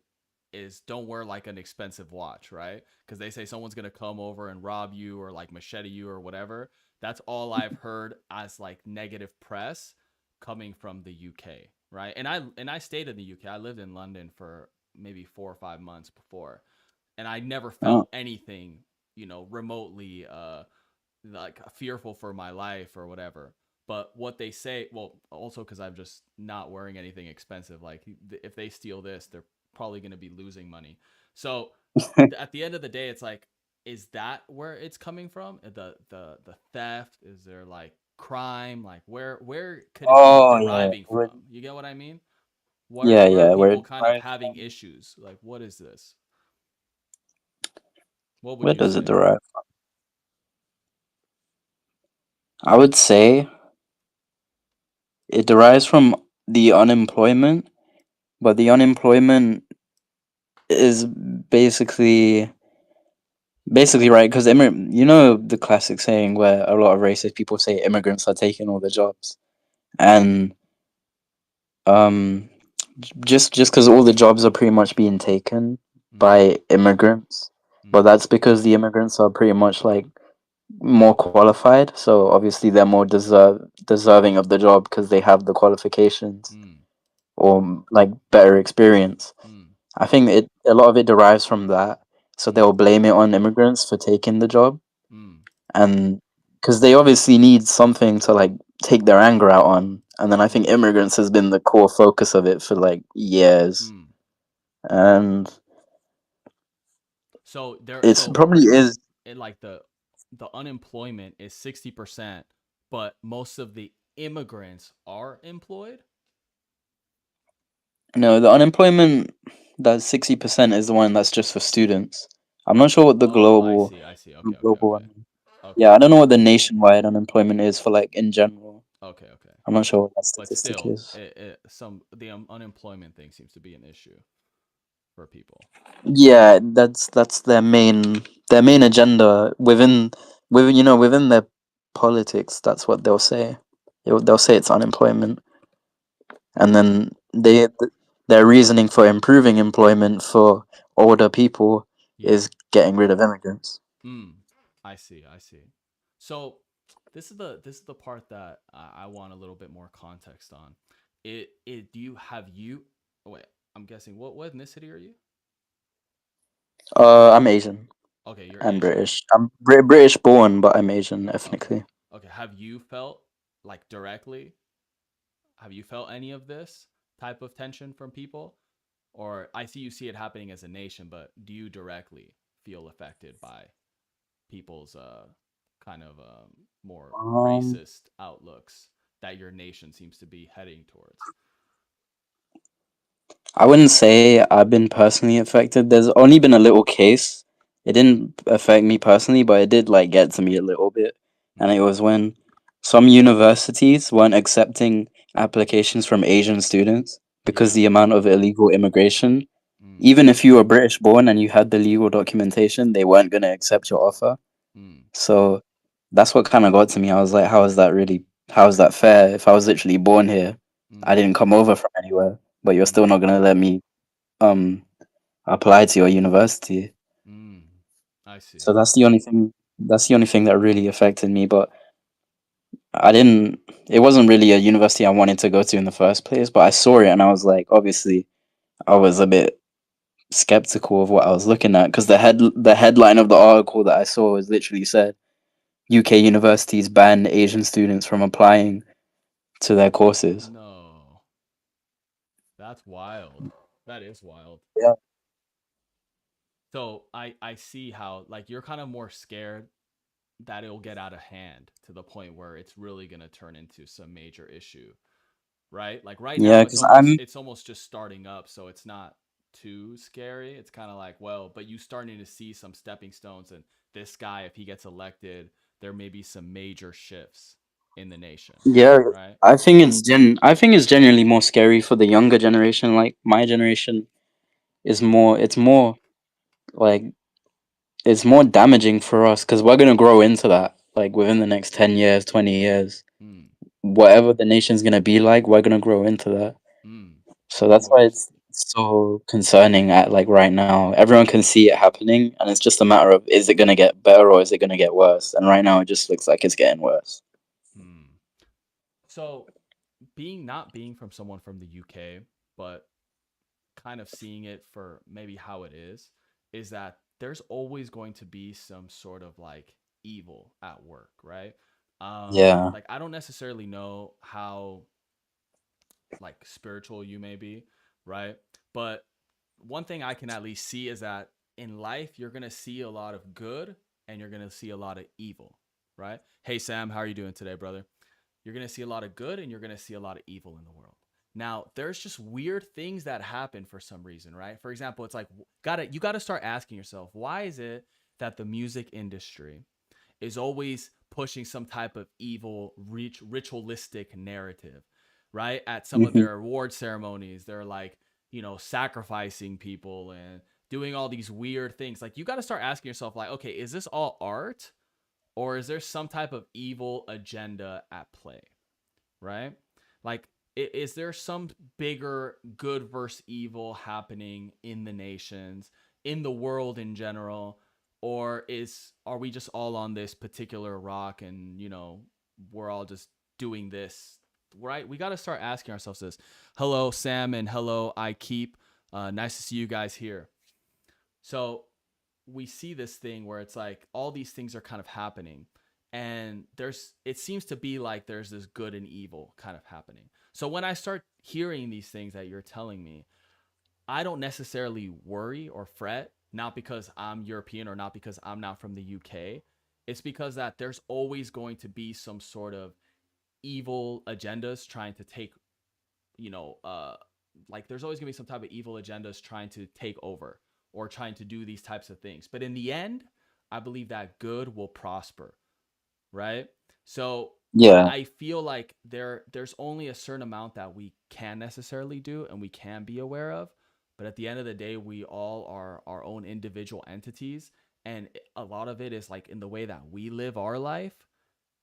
is don't wear like an expensive watch, right? Because they say someone's gonna come over and rob you or like machete you or whatever. That's all I've heard as like negative press coming from the UK, right? And I stayed in the UK. I lived in London for maybe 4 or 5 months before, and I never Oh, felt anything, remotely like fearful for my life or whatever. But what they say, well, also because I'm just not wearing anything expensive. Like, if they steal this, they're probably going to be losing money. So at the end of the day, it's like, is that where it's coming from? The theft? Is there like crime? Like, where could it be oh yeah, deriving from? You get what I mean? Where yeah, where are yeah. Where people it kind of derives having from? issues? Like, what is this? What would Where you does it say? derive? I would say it derives from the unemployment, but the unemployment is basically right because the classic saying where a lot of racist people say immigrants are taking all the jobs, and um, just because all the jobs are pretty much being taken Mm, by immigrants, but mm, that's because the immigrants are pretty much like more qualified, so obviously they're more deserving of the job because they have the qualifications mm, or like better experience. mm, I think a lot of it derives from that. So mm, they'll blame it on immigrants for taking the job, mm, and because they obviously need something to like take their anger out on. And then I think mm, immigrants has been the core focus of it for like years, mm. and So there, it's so probably is. like the unemployment is 60%, but most of the immigrants are employed. No, the unemployment that 60% is the one that's just for students. I'm not sure what the Oh, I see. Okay, okay, global okay, one. okay, Yeah, I don't know okay. what the nationwide unemployment is for like in general. Okay, okay. I'm not sure what that But statistic still, is. the unemployment thing seems to be an issue for people. Yeah, that's their main agenda within their politics. That's what they'll say. They'll say it's unemployment, and Mm, then their reasoning for improving employment for older people yeah. is getting rid of immigrants. Mm, I see. I see. So this is the part that I want a little bit more context on. It do you have you? Oh, wait, I'm guessing what ethnicity are you? I'm Asian Okay, you're and Asian. British. I'm British born, but I'm Asian Okay. ethnically. Okay. Have you felt like directly? Have you felt any of this type of tension from people? Or I see you see it happening as a nation, but do you directly feel affected by people's kind of more Um, racist outlooks that your nation seems to be heading towards? I wouldn't say I've been personally affected. There's only been a little case. It didn't affect me personally, but it did like get to me a little bit. And it Mm, was when some universities weren't accepting applications from Asian students because yeah. the amount of illegal immigration, Mm, even if you were British born and you had the legal documentation, they weren't going to accept your offer. mm, So that's what kind of got to me. I was like, how is that fair? If I was literally born here, I mm, didn't come over from anywhere, but you're still mm, not going to let me um apply to your university. mm. I see. So that's the only thing that really affected me. But I didn't. It wasn't really a university I wanted to go to in the first place. But I saw it and I was like, obviously, I was a bit skeptical of what I was looking at because the headline of the article that I saw was literally said UK universities ban Asian students from applying to their courses. No, that's wild. That is wild. Yeah. So I see how like you're kind of more scared that it'll get out of hand to the point where it's really going to turn into some major issue, right? Like right Yeah, now it's because almost I'm it's almost just starting up, so it's not too scary. It's kind of like, well, but you starting to see some stepping stones, and this guy, if he gets elected, there may be some major shifts in the nation, yeah. right? I think it's genuinely more scary for the younger generation. Like my generation it's more like it's more damaging for us because we're gonna grow into that. Like within the next 10 years, 20 years, Mm, whatever the nation's gonna be like, we're gonna grow into that. mm. So that's why What's it's so concerning at like right now. Everyone can see it happening, and it's just a matter of is it gonna get better or is it gonna get worse? And right now, it just looks like it's getting worse. hmm. So being not being from someone from the UK, but kind of seeing it for maybe how it is that there's always going to be some sort of like evil at work, right? Yeah, Like I don't necessarily know how like spiritual you may be, right? But one thing I can at least see is that in life you're going to see a lot of good and you're going to see a lot of evil, right? Hey Sam, how are you doing today, brother? You're going to see a lot of good and you're going to see a lot of evil in the world. Now, there's just weird things that happen for some reason, right? For example, it's like you got to start asking yourself, why is it that the music industry is always pushing some type of evil ritualistic narrative, right? At some of hmm their award ceremonies, they're like, sacrificing people and doing all these weird things. Like you got to start asking yourself like, okay, is this all art or is there some type of evil agenda at play, right? Like, is there some bigger good versus evil happening in the nations, in the world in general, or are we just all on this particular rock and we're all just doing this, right? We got to start asking ourselves this. Hello, Sam, and hello, I keep. Nice to see you guys here. So we see this thing where it's like all these things are kind of happening and it seems to be like there's this good and evil kind of happening. So when I start hearing these things that you're telling me, I don't necessarily worry or fret, not because I'm European or not because I'm not from the UK. It's because that there's always going to be some sort of evil agendas trying to take, you know, uh like there's always going to be some type of evil agendas trying to take over or trying to do these types of things. But in the end, I believe that good will prosper, right? So Yeah. I feel like there's only a certain amount that we can necessarily do and we can be aware of, but at the end of the day, we all are our own individual entities, and a lot of it is like in the way that we live our life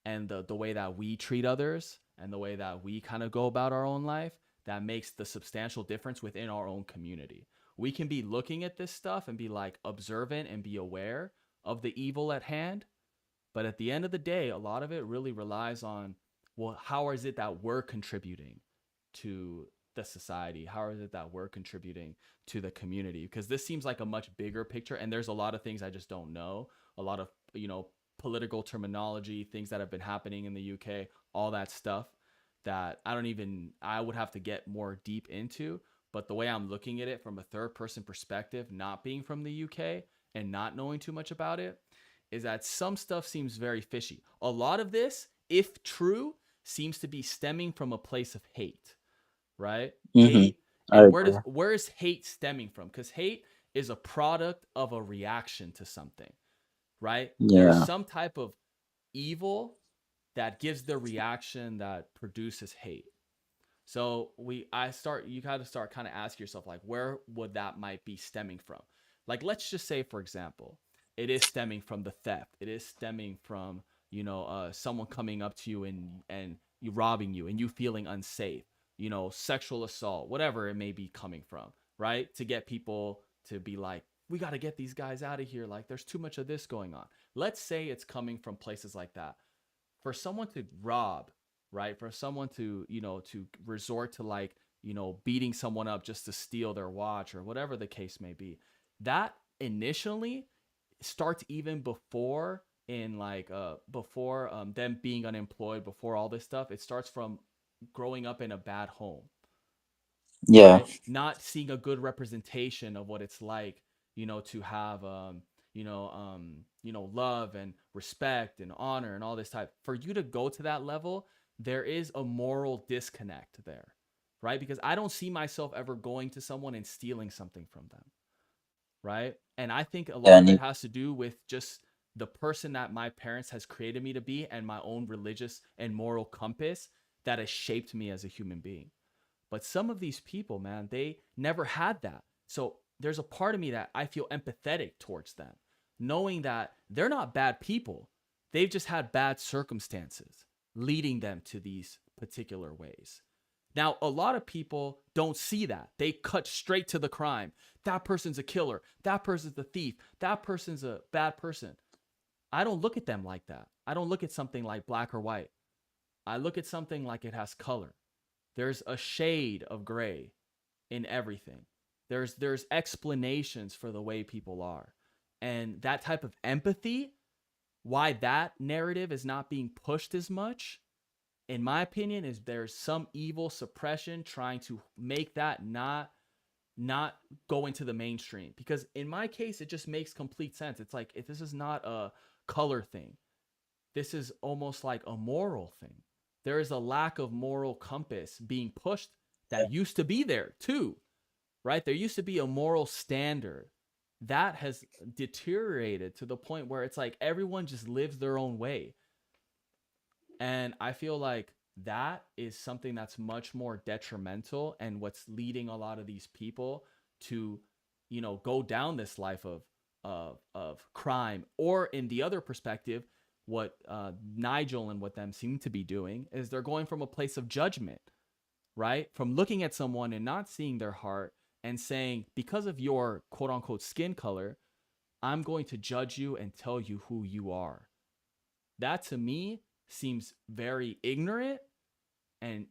and the way that we treat others and the way that we kind of go about our own life that makes the substantial difference within our own community. We can be looking at this stuff and be like observant and be aware of the evil at hand, but at the end of the day, a lot of it really relies on, well, how is it that we're contributing to the society? How is it that we're contributing to the community? Because this seems like a much bigger picture, and there's a lot of things I just don't know. A lot of, political terminology, things that have been happening in the UK, all that stuff that I would have to get more deep into. But the way I'm looking at it from a third person perspective, not being from the UK and not knowing too much about it, is that some stuff seems very fishy. A lot of this, if true, seems to be stemming from a place of hate, right? Mm-hmm. Hate. I And agree. where is hate stemming from? Because hate is a product of a reaction to something, right? There's Yeah. some type of evil that gives the reaction that produces hate. So you got to start kind of asking yourself, like, where would that might be stemming from? Like, let's just say, for example, it is stemming from the theft. It is stemming from, someone coming up to you and you robbing you and you feeling unsafe, sexual assault, whatever it may be coming from, right? To get people to be like, we got to get these guys out of here. Like, there's too much of this going on. Let's say it's coming from places like that. For someone to rob, right? For someone to, to resort to, like, beating someone up just to steal their watch or whatever the case may be, that initially starts even before, in like before them being unemployed, before all this stuff. It starts from growing up in a bad home, Yeah. right? Not seeing a good representation of what it's like, to have love and respect and honor and all this type. For you to go to that level, there is a moral disconnect there, right? Because I don't see myself ever going to someone and stealing something from them, right? And I think a Yeah. lot of it And has to do with just the person that my parents has created me to be and my own religious and moral compass that has shaped me as a human being. But some of these people, man, they never had that. So there's a part of me that I feel empathetic towards them, knowing that they're not bad people. They've just had bad circumstances leading them to these particular ways. Now, a lot of people don't see that. They cut straight to the crime. That person's a killer. That person's a thief. That person's a bad person. I don't look at them like that. I don't look at something like black or white. I look at something like it has color. There's a shade of gray in everything. There's explanations for the way people are. And that type of empathy, why that narrative is not being pushed as much, in my opinion, is there's some evil suppression trying to make that not go into the mainstream. Because in my case, it just makes complete sense. It's like, if this is not a color thing, this is almost like a moral thing. There is a lack of moral compass being pushed that used to be there too, right? There used to be a moral standard that has deteriorated to the point where it's like everyone just lives their own way. And I feel like that is something that's much more detrimental and what's leading a lot of these people to, go down this life of crime. Or in the other perspective, what Nigel and what them seem to be doing is they're going from a place of judgment, right? From looking at someone and not seeing their heart and saying, because of your quote unquote skin color, I'm going to judge you and tell you who you are. That to me seems very ignorant, and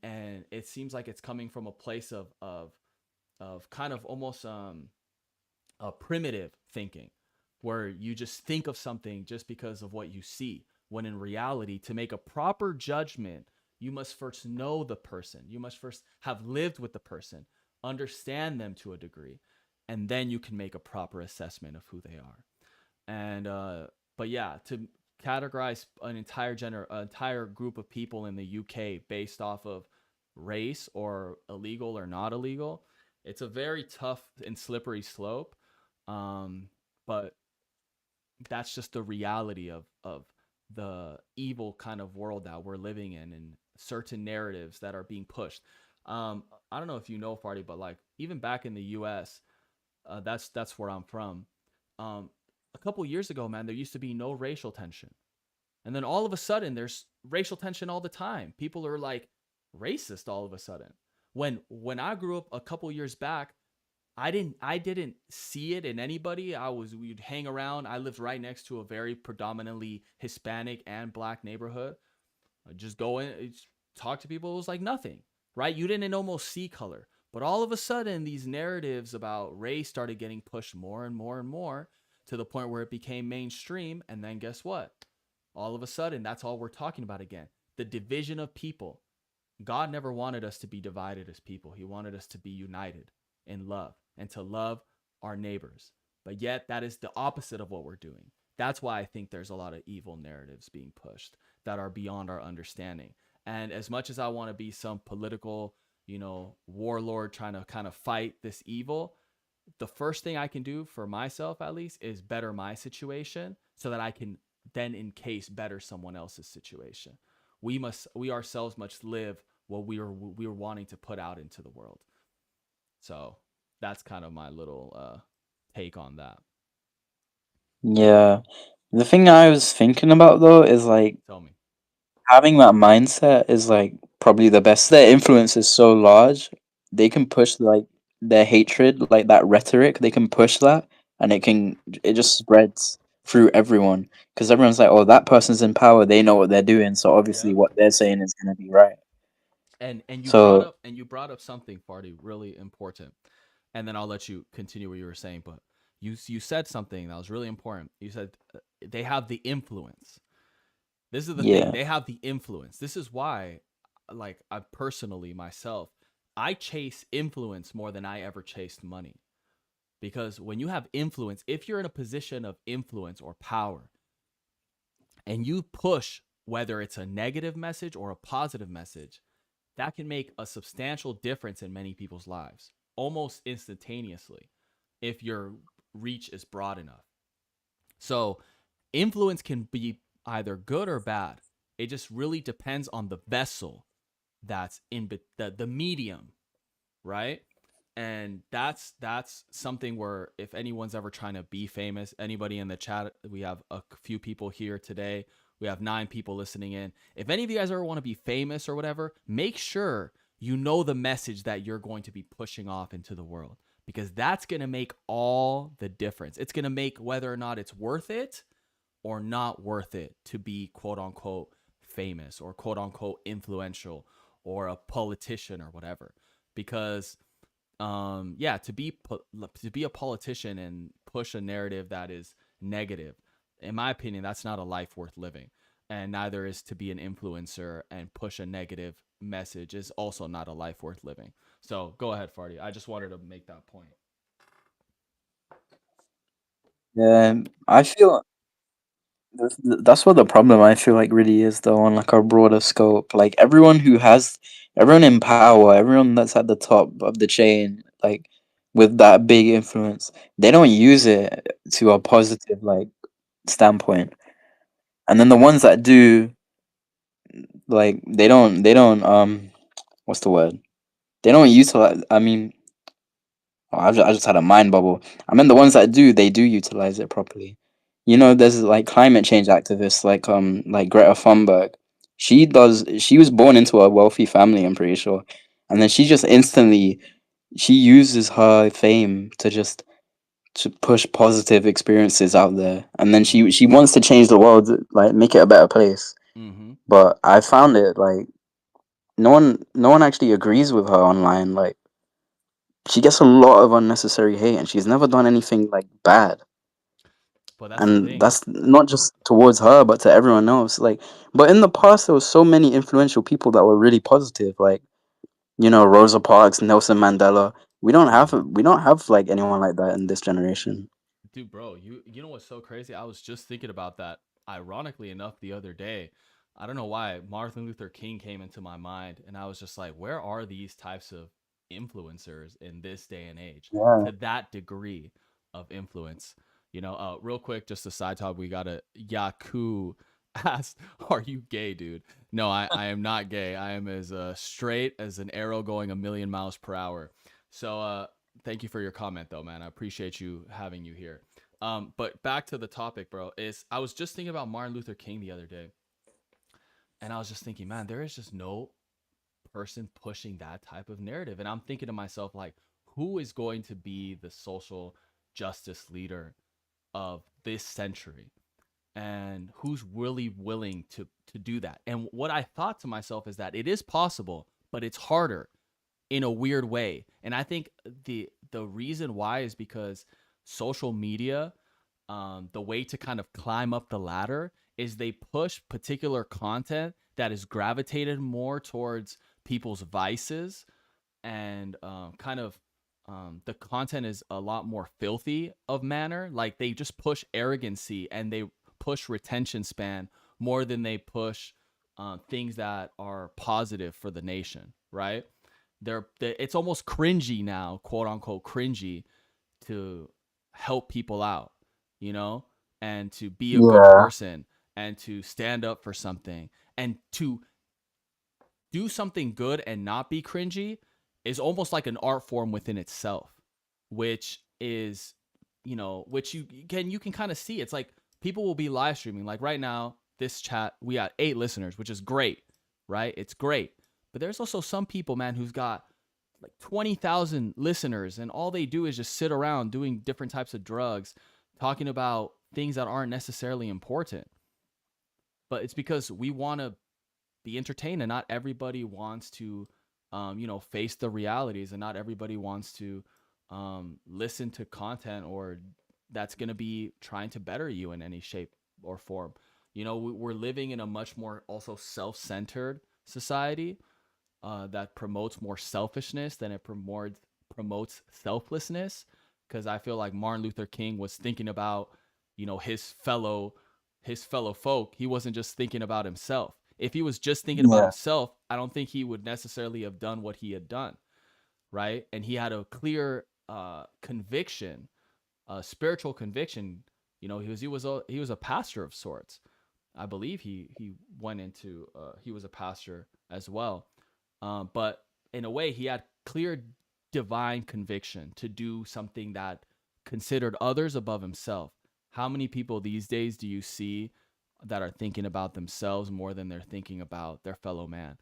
it seems like it's coming from a place of kind of almost a primitive thinking, where you just think of something just because of what you see, when in reality, to make a proper judgment, you must first know the person, you must first have lived with the person, understand them to a degree, and then you can make a proper assessment of who they are. And but yeah, to categorize an entire group of people in the UK based off of race or illegal or not illegal, it's a very tough and slippery slope. Um, but that's just the reality of the evil kind of world that we're living in and certain narratives that are being pushed. I don't know if you know, Farty, but like even back in the U.S., that's where I'm from. Um, a couple years ago, man, there used to be no racial tension, and then all of a sudden, there's racial tension all the time. People are like racist all of a sudden. When I grew up a couple years back, I didn't see it in anybody. We'd hang around. I lived right next to a very predominantly Hispanic and black neighborhood. I'd just go in, talk to people. It was like nothing, right? You didn't almost see color. But all of a sudden, these narratives about race started getting pushed more and more and more to the point where it became mainstream. And then guess what? All of a sudden, that's all we're talking about again. The division of people. God never wanted us to be divided as people. He wanted us to be united in love and to love our neighbors. But yet, that is the opposite of what we're doing. That's why I think there's a lot of evil narratives being pushed that are beyond our understanding. And as much as I want to be some political, warlord trying to kind of fight this evil, the first thing I can do for myself, at least, is better my situation so that I can then, in case, better someone else's situation. We ourselves must live what we are wanting to put out into the world. So that's kind of my little take on that. Yeah. The thing I was thinking about though is like Tell me. having that mindset is like probably the best. Their influence is so large, they can push like their hatred, like that rhetoric, they can push that and it just spreads through everyone because everyone's like, oh, that person's in power, they know what they're doing, so obviously Yep. what they're saying is going to be right. And So, you brought up something, Farty, really important. And then I'll let you continue what you were saying. But you said something that was really important. You said they have the influence. This is the thing. yeah. They have the influence. This is why, like, I personally myself, I chase influence more than I ever chased money. Because when you have influence, if you're in a position of influence or power and you push whether it's a negative message or a positive message, that can make a substantial difference in many people's lives almost instantaneously if your reach is broad enough. So, influence can be either good or bad. It just really depends on the vessel that's in the medium, right? And that's something where if anyone's ever trying to be famous, anybody in the chat, we have a few people here today. We have 9 people listening in. If any of you guys ever want to be famous or whatever, make sure you know the message that you're going to be pushing off into the world because that's going to make all the difference. It's going to make whether or not it's worth it or not worth it to be quote unquote famous or quote unquote influential or a politician or whatever. Because yeah, to be a politician and push a narrative that is negative, in my opinion, that's not a life worth living. And neither is to be an influencer and push a negative message is also not a life worth living. So go ahead, Farty. I just wanted to make that point. Yeah, I feel that's what the problem I feel like really is though on like a broader scope. Like everyone in power, everyone that's at the top of the chain, like with that big influence, they don't use it to a positive like standpoint. And then the ones that do, like they don't what's the word? They don't utilize. I mean, oh, I just had a mind bubble. I mean, the ones that do, they do utilize it properly. You know, there's like climate change activists like Greta Thunberg. She was born into a wealthy family, I'm pretty sure. And then she just instantly she uses her fame to push positive experiences out there. And then Mm-hmm. she wants to change the world, like make it a better place. Mm-hmm. But I found it like no one actually agrees with her online. Like she gets a lot of unnecessary hate and she's never done anything like bad, But that's the and thing. that's not just towards her but to everyone else. Like, but in the past there was so many influential people that were really positive, like, you know, Rosa Parks, Nelson Mandela. Mm-hmm. We don't have like anyone like that in this generation. Dude, bro, you know what's so crazy? I was just thinking about that ironically enough the other day. I don't know why Martin Luther King came into my mind and I was just like, where are these types of influencers in this day and age Yeah. to that degree of influence? Real quick, just a side talk, we got a Yaku asked, "Are you gay, dude?" No, I am not gay. I am as straight as an arrow going a million miles per hour. So thank you for your comment, though, man. I appreciate you having you here. But back to the topic, bro. Is I was just thinking about Martin Luther King the other day, and I was just thinking, man, there is just no person pushing that type of narrative, and I'm thinking to myself, like, who is going to be the social justice leader of this century? And who's really willing to do that? And what I thought to myself is that it is possible, but it's harder in a weird way. And I think the reason why is because social media, the way to kind of climb up the ladder is they push particular content that is gravitated more towards people's vices, and kind of the content is a lot more filthy of manner. Like they just push arrogancy and they push retention span more than they push things that are positive for the nation, right? It's almost cringy now, quote unquote cringy, to help people out, you know, and to be a good Yeah, person and to stand up for something and to do something good and not be cringy is almost like an art form within itself, which is, which you can kind of see. It's like people will be live streaming. Like right now, this chat, we got 8 listeners, which is great, right? It's great. But there's also some people, man, who's got like 20,000 listeners and all they do is just sit around doing different types of drugs, talking about things that aren't necessarily important. But it's because we want to be entertained, and not everybody wants to face the realities, and not everybody wants to listen to content or that's going to be trying to better you in any shape or form. We're living in a much more also self-centered society that promotes more selfishness than it promotes selflessness, because I feel like Martin Luther King was thinking about his fellow folk. He wasn't just thinking about himself. If he was just thinking about yeah, himself, I don't think he would necessarily have done what he had done, right? And he had a clear conviction, a spiritual conviction. He was a pastor of sorts. I believe he went into he was a pastor as well. But in a way, he had clear divine conviction to do something that considered others above himself. How many people these days do you see that are thinking about themselves more than they're thinking about their fellow man?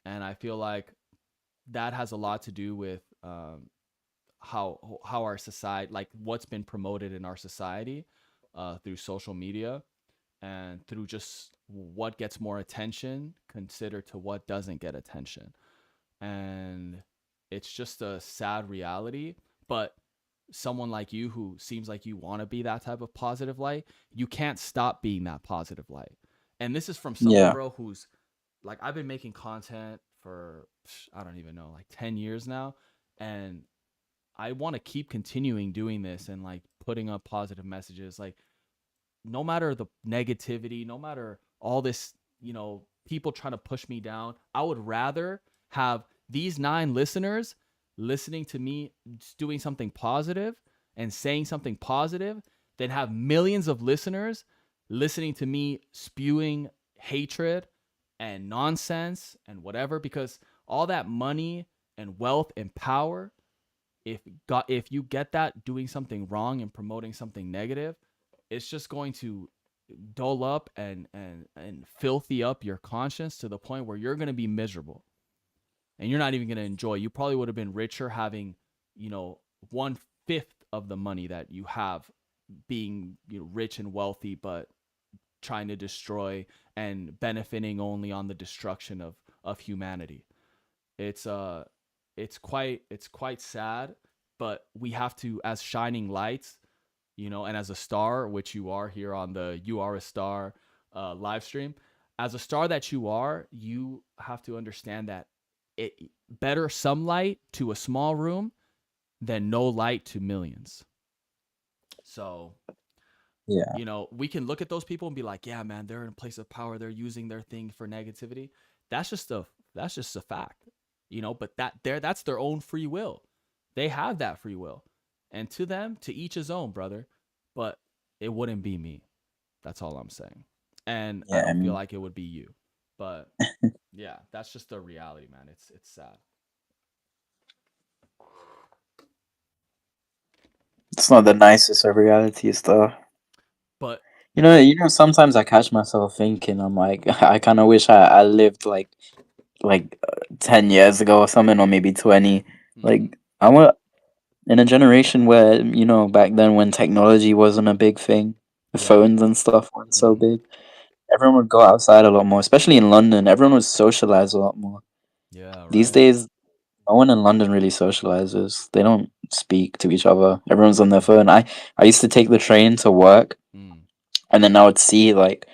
And I feel like that has a lot to do with how our society, like what's been promoted in our society through social media, and through just what gets more attention considered to what doesn't get attention. And it's just a sad reality. But someone like you, who seems like you want to be that type of positive light, you can't stop being that positive light. And this is from someone, yeah, bro, who's like, I've been making content for, I don't even know, like 10 years now. And I want to keep continuing doing this and like putting up positive messages. Like, no matter the negativity, no matter all this, people trying to push me down, I would rather have these 9 listeners listening to me doing something positive and saying something positive than have millions of listeners listening to me spewing hatred and nonsense and whatever. Because all that money and wealth and power, if you get that doing something wrong and promoting something negative, it's just going to dull up and filthy up your conscience to the point where you're going to be miserable and you're not even going to enjoy. You probably would have been richer having, 1/5 of the money that you have, being rich and wealthy, but trying to destroy and benefiting only on the destruction of humanity. It's quite sad, but we have to, as shining lights, and as a star, which you are here on the You Are a Star live stream, as a star that you have to understand that it better some light to a small room than no light to millions. So, yeah, we can look at those people and be like, yeah, man, they're in a place of power. They're using their thing for negativity. That's just a fact, but that's their own free will. They have that free will. And to them, to each his own, brother. But it wouldn't be me. That's all I'm saying. And I Yeah, I don't feel mean, like it would be you. But yeah, that's just the reality, man. It's sad. it's not the nicest of realities, though. But Sometimes I catch myself thinking, I'm like, I kind of wish I lived like 10 years ago or something, or maybe 20. mm, Like, I want in a generation where back then when technology wasn't a big thing, the yeah. phones and stuff weren't so Hmm. big. Everyone would go outside a lot more, especially in London. Everyone would socialize a lot more. Yeah, These right. days, no one in London really socializes. They don't speak to each other. Everyone's on their Mm, phone. I used to take the train to work, mm, and then I would see like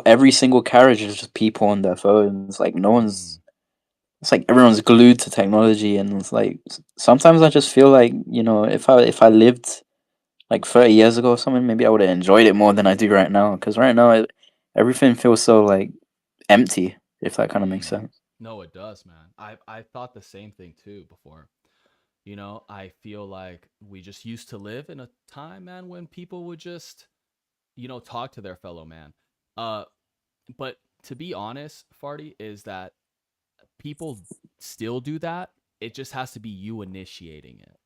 every single carriage is just people on their phones. Like no one's. mm, It's like everyone's glued to technology, and it's like sometimes I just feel like if I lived like 30 years ago or something, maybe I would have enjoyed it more than I do right now. Because right now, everything feels so like empty. If that kind of makes mm. sense. No, it does, man. I thought the same thing too before. I feel like we just used to live in a time, man, when people would just, talk to their fellow man. Uh, but to be honest, Farty, is that people still do that. It just has to be you initiating it.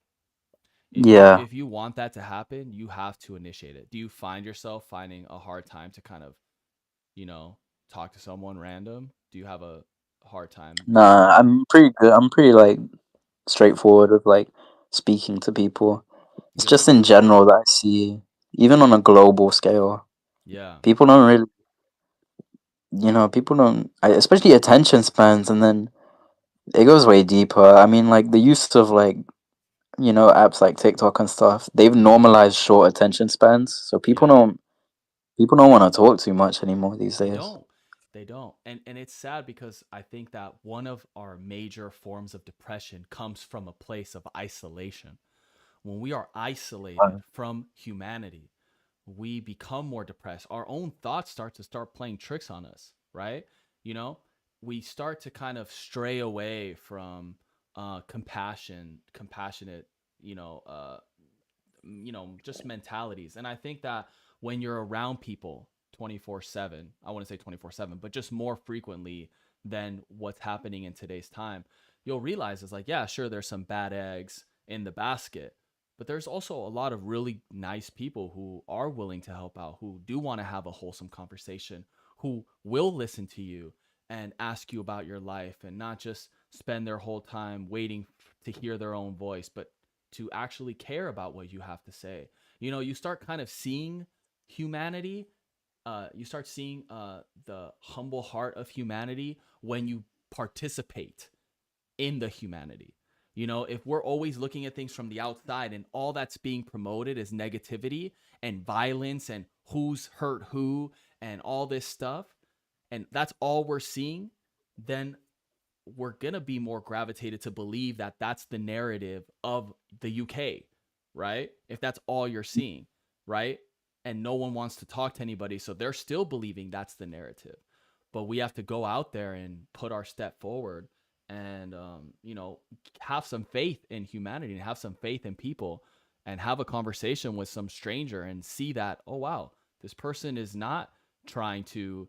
If you Yeah. if you want that to happen, you have to initiate it. Do you find yourself finding a hard time to kind of, you know, talk to someone random? Do you have a hard time doing Nah, that? I'm pretty good. I'm pretty like straightforward with like speaking to people. It's just Good. in general that I see, even on a global scale, Yeah. people don't really, people don't, especially attention spans, and then it goes way deeper. I mean, like the use of like, apps like TikTok and stuff, they've Mhm. normalized short attention spans, so people Yeah. don't people don't want to talk too much anymore these They days. don't. They don't. And it's sad because I think that one of our major forms of depression comes from a place of isolation. When we are isolated from humanity, we become more depressed. Our own thoughts start playing tricks on us, right? You know, we start to kind of stray away from compassionate, you know, uh, just mentalities. And I think that when you're around people 24/7, I want to say 24/7, but just more frequently than what's happening in today's time, you'll realize it's like, yeah, sure, there's some bad eggs in the basket, but there's also a lot of really nice people who are willing to help out, who do want to have a wholesome conversation, who will listen to you and ask you about your life and not just spend their whole time waiting to hear their own voice, but to actually care about what you have to say. You start kind of seeing humanity. You start seeing the humble heart of humanity when you participate in the humanity. If we're always looking at things from the outside and all that's being promoted is negativity and violence and who's hurt who and all this stuff, and that's all we're seeing, then we're gonna be more gravitated to believe that that's the narrative of the UK, right? If that's all you're seeing, right? And no one wants to talk to anybody, so they're still believing that's the narrative. But we have to go out there and put our step forward and have some faith in humanity and have some faith in people and have a conversation with some stranger and see that, oh wow, this person is not trying to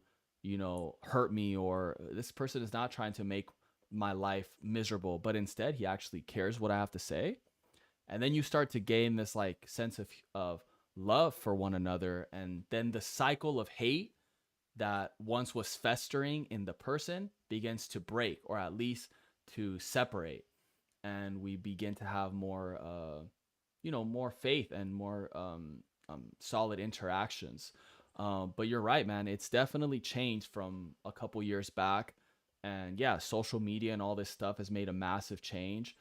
hurt me, or this person is not trying to make my life miserable, but instead he actually cares what I have to say. And then you start to gain this like sense of love for one another, and then the cycle of hate that once was festering in the person begins to break, or at least to separate, and we begin to have more more faith and more solid interactions. But you're right, man. It's definitely changed from a couple years back, and yeah, social media and all this stuff has made a massive change.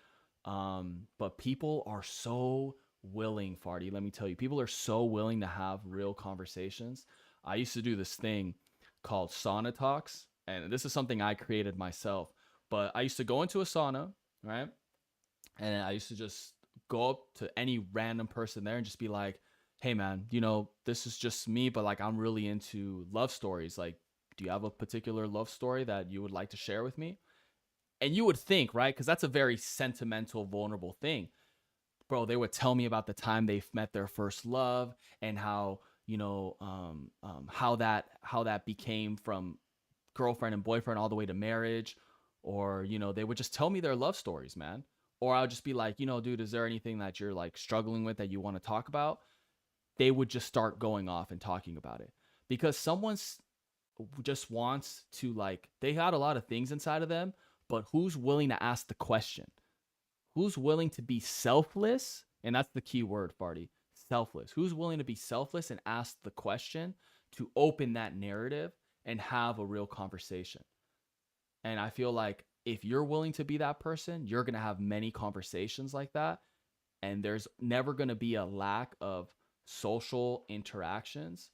But people are so willing, Farty. Let me tell you, people are so willing to have real conversations. I used to do this thing called sauna talks, and this is something I created myself. But I used to go into a sauna, right? And I used to just go up to any random person there and just be like, "Hey man, this is just me, but like I'm really into love stories. Like, do you have a particular love story that you would like to share with me?" And you would think, right? Cuz that's a very sentimental, vulnerable thing. Bro, they would tell me about the time they met their first love and how how that became from girlfriend and boyfriend all the way to marriage, or they would just tell me their love stories, man. Or I'll just be like, dude, is there anything that you're like struggling with that you want to talk about? They would just start going off and talking about it, because someone's just wants to, like, they got a lot of things inside of them, but who's willing to ask the question? Who's willing to be selfless? And that's the key word, Farty. Selfless. Who's willing to be selfless and ask the question to open that narrative and have a real conversation? And I feel like if you're willing to be that person, you're going to have many conversations like that. And there's never going to be a lack of social interactions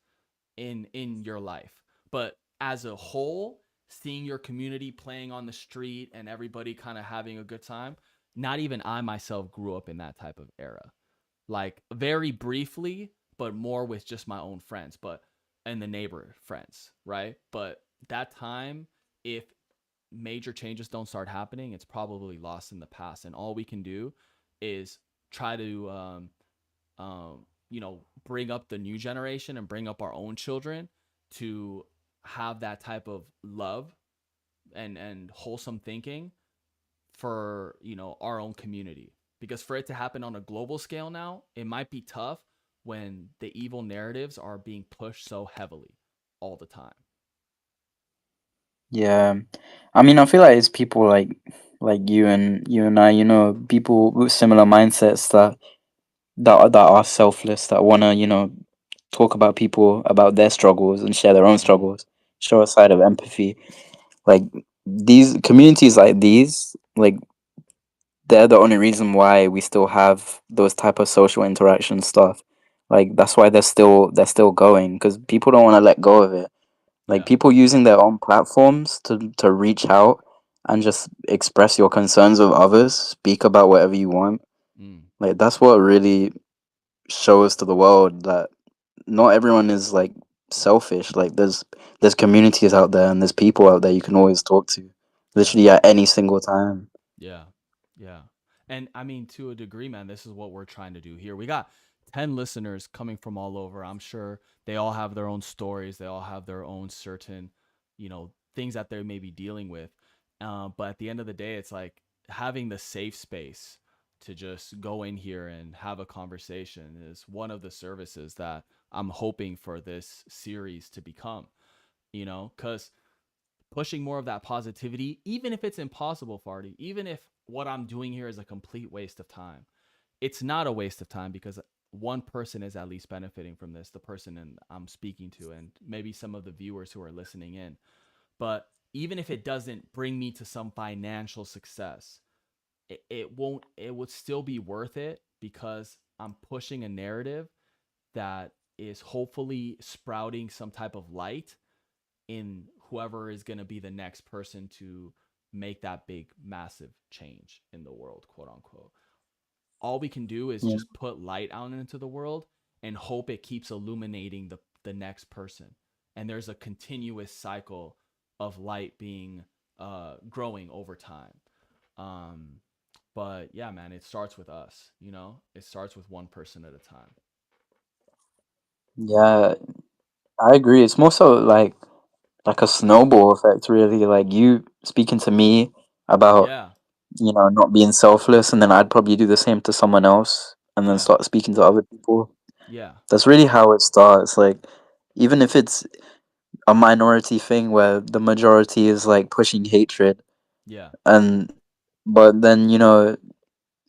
in your life. But as a whole, seeing your community playing on the street and everybody kind of having a good time, not even I myself grew up in that type of era. Like very briefly, but more with just my own friends, but and the neighbor friends, right? But that time, if major changes don't start happening, it's probably lost in the past. And all we can do is try to bring up the new generation and bring up our own children to have that type of love and wholesome thinking for our own community. Because for it to happen on a global scale now, it might be tough when the evil narratives are being pushed so heavily all the time. Yeah. I mean, I feel like it's people like you and I, people with similar mindsets that are selfless, that wanna, talk about people about their struggles and share their own Mm, struggles, show a side of empathy. Like these communities like these, like they're the only reason why we still have those type of social interaction stuff. Like that's why they're still going because people don't want to let go of it. Like yeah. people using their own platforms to reach out and just express your concerns with others, speak about whatever you want. Mm, Like that's what really shows to the world that not everyone is like selfish. Like there's communities out there and there's people out there you can always talk to, yeah. literally at any single time. Yeah. Yeah. And I mean, to a degree, man, this is what we're trying to do here. We got 10 listeners coming from all over. I'm sure they all have their own stories. They all have their own certain, things that they may be dealing with. But at the end of the day, it's like having the safe space to just go in here and have a conversation is one of the services that I'm hoping for this series to become, because pushing more of that positivity, even if it's impossible, Farty, even if what I'm doing here is a complete waste of time, it's not a waste of time because one person is at least benefiting from this, the person I'm speaking to, and maybe some of the viewers who are listening in. But even if it doesn't bring me to some financial success, it would still be worth it because I'm pushing a narrative that is hopefully sprouting some type of light in whoever is going to be the next person to make that big massive change in the world, quote unquote. All we can do is Yeah. just put light out into the world and hope it keeps illuminating the next person, and there's a continuous cycle of light being growing over time. um but yeah, man, it starts with us. It starts with one person at a time. Yeah, I agree. It's more so like a snowball effect, really. Like you speaking to me about, Yeah. not being selfless, and then I'd probably do the same to someone else, and then Yeah. start speaking to other people. Yeah. That's really how it starts. Like, even if it's a minority thing where the majority is like pushing hatred, Yeah. and but then,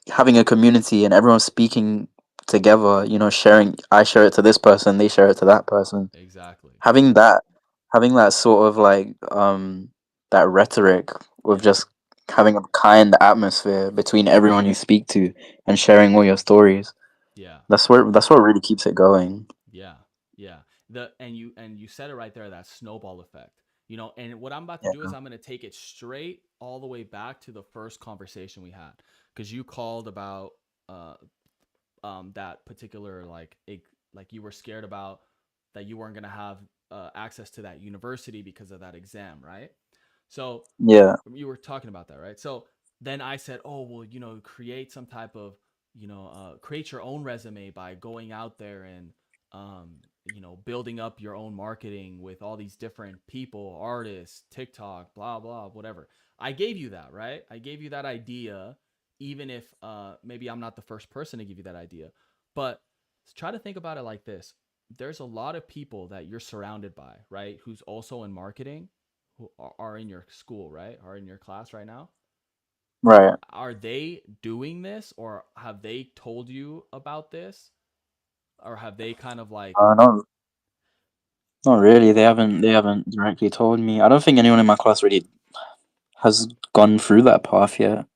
having a community and everyone speaking together, sharing, I share it to this person, they share it to that person. Exactly. Having that sort of like that rhetoric with Yeah. just having a kind atmosphere between everyone you speak to and sharing all your stories. Yeah. That's what really keeps it going. Yeah, yeah. You said it right there, that snowball effect. And what I'm about to do is Yeah. I'm going to take it straight all the way back to the first conversation we had, because you called about uh that particular, like you were scared about that you weren't going to have access to that university because of that exam, right? So Yeah. you were talking about that, right? So then I said, oh, well, create some type of, create your own resume by going out there and building up your own marketing with all these different people, artists, TikTok, blah blah, whatever. I gave you that, right? I gave you that idea, even if maybe I'm not the first person to give you that idea. But try to think about it like this. There's a lot of people that you're surrounded by, right? Who's also in marketing, who are in your school, right? Are in your class right now. Right. Are they doing this, or have they told you about this, or have they kind of like Not not really. They haven't directly told me. I don't think anyone in my class really has gone through that path yet.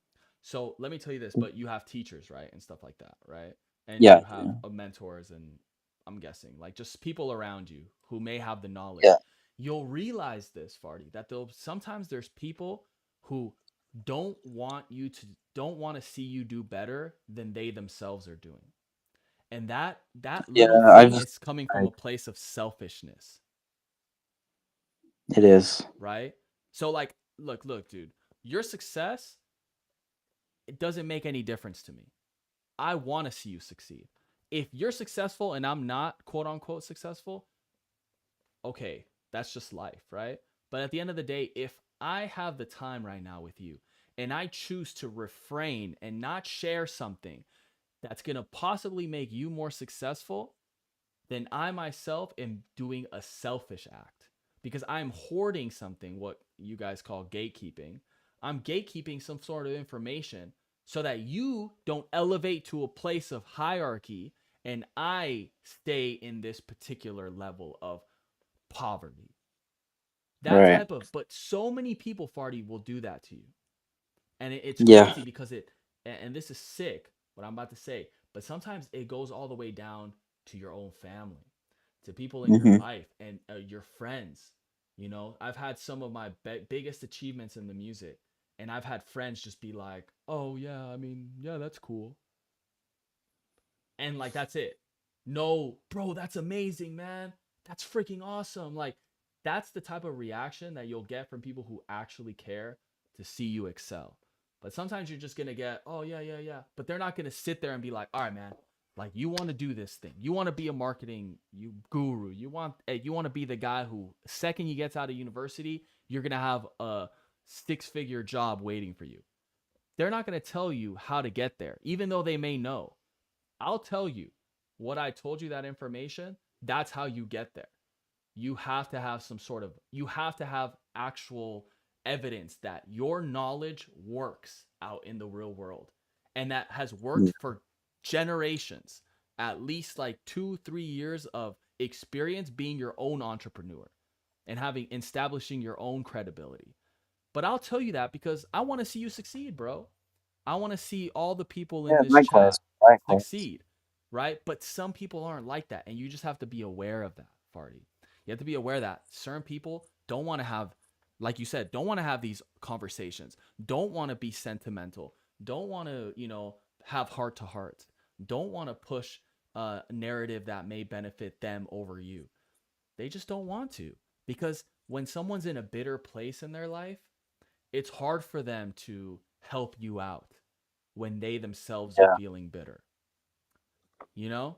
So let me tell you this, but you have teachers, right? And stuff like that, right? And Yeah. you have mentors, and I'm guessing like just people around you who may have the Yeah. knowledge. You'll realize this, Farty, that there'll sometimes there's people who don't want to see you do better than they themselves are doing. And that Yeah. little thing I've is coming from a like place of selfishness, it is. right? So like look, dude, your success, it doesn't make any difference to me. I want to see you succeed. If you're successful and I'm not, quote unquote, successful, okay, that's just life, right? But at the end of the day, if I have the time right now with you and I choose to refrain and not share something that's going to possibly make you more successful, then I myself am doing a selfish act because I'm hoarding something, what you guys call gatekeeping. I'm gatekeeping some sort of information so that you don't elevate to a place of hierarchy and I stay in this particular level of poverty. That Right. type of, but so many people, Farty, will do that to you. And it's Yeah. crazy because and this is sick, what I'm about to say, but sometimes it goes all the way down to your own family, to people in your Mhm. life and your friends. I've had some of my biggest achievements in the music, and I've had friends just be like, oh yeah, I mean, yeah, that's cool, and like that's it. No, bro, that's amazing, man. That's freaking awesome. Like that's the type of reaction that you'll get from people who actually care to see you excel. But sometimes you're just gonna get, oh yeah, yeah, yeah. But they're not gonna sit there and be like, all right, man, like you want to do this thing. You want to be a marketing guru. You want to be the guy who second you gets out of university, you're gonna have a six-figure job waiting for you. They're not gonna tell you how to get there, even though they may know. I'll tell you what I told you, that information. That's how you get there. You have to have you have to have actual evidence that your knowledge works out in the real world and that has worked Yeah. for generations, at least like 2, 3 years of experience being your own entrepreneur and having establishing your own credibility. But I'll tell you that because I want to see you succeed, bro. I want to see all the people in Yeah. this Likewise. chat Likewise. succeed, right? But some people aren't like that, and you just have to be aware of that, Farty. You have to be aware that certain people don't want to have, like you said, don't want to have these conversations, don't want to be sentimental, don't want to, have heart to heart, don't want to push a narrative that may benefit them over you. They just don't want to because when someone's in a bitter place in their life, it's hard for them to help you out when they themselves are Yeah. feeling bitter, you know?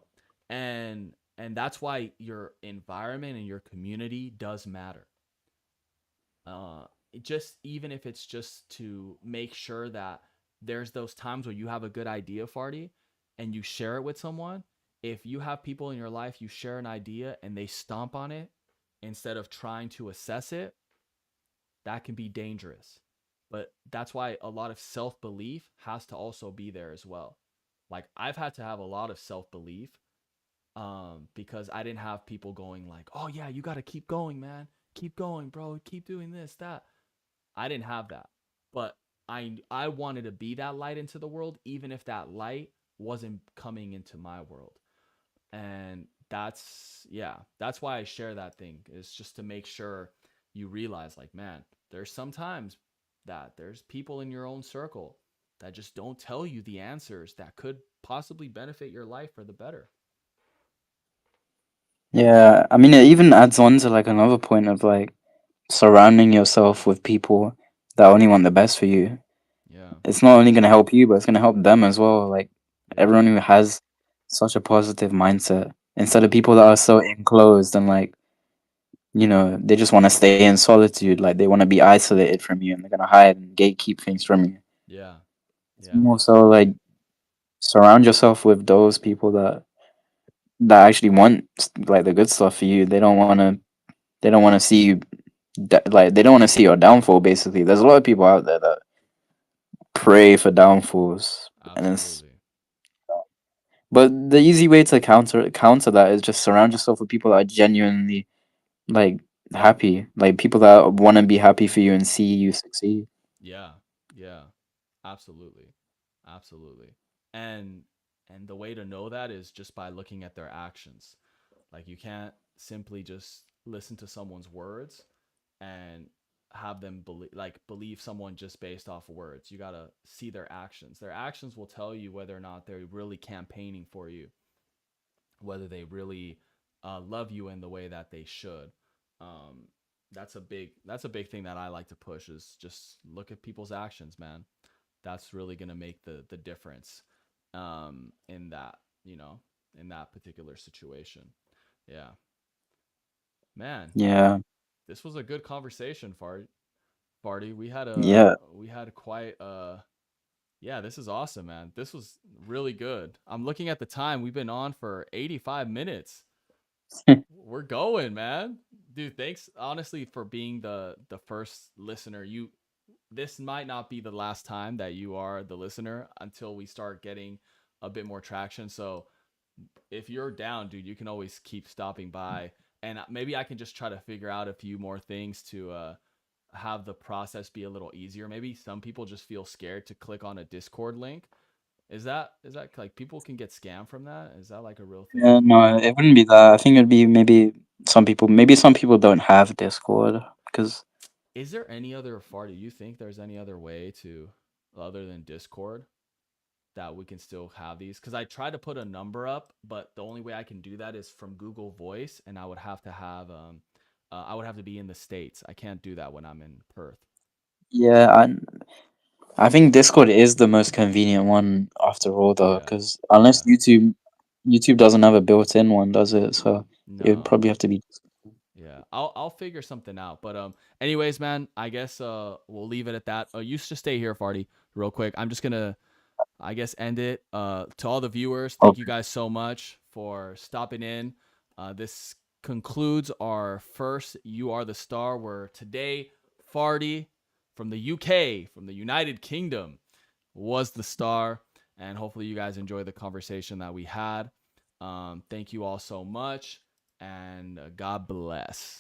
And that's why your environment and your community does matter. Just even if it's just to make sure that there's those times where you have a good idea, Farty, and you share it with someone. If you have people in your life, you share an idea and they stomp on it instead of trying to assess it, that can be dangerous. But that's why a lot of self belief has to also be there as well. Like I've had to have a lot of self belief because I didn't have people going like, "Oh yeah, you got to keep going, man. Keep going, bro. Keep doing this, that." I didn't have that. But I wanted to be that light into the world even if that light wasn't coming into my world. And that's why I share that thing, is just to make sure you realize like, man, there's sometimes that there's people in your own circle that just don't tell you the answers that could possibly benefit your life for the better. Yeah. I mean, it even adds on to like another point of like surrounding yourself with people that only want the best for you. Yeah. It's not only gonna help you, but it's gonna help them as well. Like Yeah. everyone who has such a positive mindset instead of people that are so enclosed and like, they just want to stay in solitude, like they want to be isolated from you and they're gonna hide and gatekeep things from you. Yeah. It's Yeah. more so like surround yourself with those people that actually want like the good stuff for you. They don't want to see you like they don't want to see your downfall. Basically, there's a lot of people out there that pray for downfalls, and it's Absolutely. but the easy way to counter that is just surround yourself with people that are genuinely like happy, like people that want to be happy for you and see you succeed. Yeah. Yeah. Absolutely. Absolutely. And and the way to know that is just by looking at their actions. Like you can't simply just listen to someone's words and have them believe someone just based off of words. You got to see their actions. Their actions will tell you whether or not they're really campaigning for you, whether they really love you in the way that they should. Um, that's a big thing that I like to push is just look at people's actions, man. That's really gonna make the difference in that you know in that particular situation. Yeah, man, Yeah, this was a good conversation, Farty. yeah. We had quite yeah, this is awesome, man. This was really good. I'm looking at the time. We've been on for 85 minutes. We're going, man. Dude, thanks honestly for being the first listener. You This might not be the last time that you are the listener until we start getting a bit more traction. So if you're down, dude, you can always keep stopping by and maybe I can just try to figure out a few more things to have the process be a little easier. Maybe some people just feel scared to click on a Discord link. Is that like people can get scammed from that? Is that like a real thing? Yeah, no, it wouldn't be that. I think it'd be maybe some people don't have Discord because Is there any other far do you think there's any other way to other than Discord that we can still have these? Because I tried to put a number up, but the only way I can do that is from Google Voice, and I would have to be in the States. I can't do that when I'm in Perth. yeah, I think Discord is the most convenient one after all, though, Yeah, because unless yeah. YouTube doesn't have a built-in one, does it? So it would No. probably have to be. Yeah, I'll figure something out. But anyways, man, I guess we'll leave it at that. You should stay here, Farty, real quick. I'm just gonna, I guess, end it. To all the viewers, thank you Okay. guys so much for stopping in. This concludes our first "You Are the Star," where today Farty from the UK, from the United Kingdom, was the star, and hopefully you guys enjoy the conversation that we had. Thank you all so much, and God bless.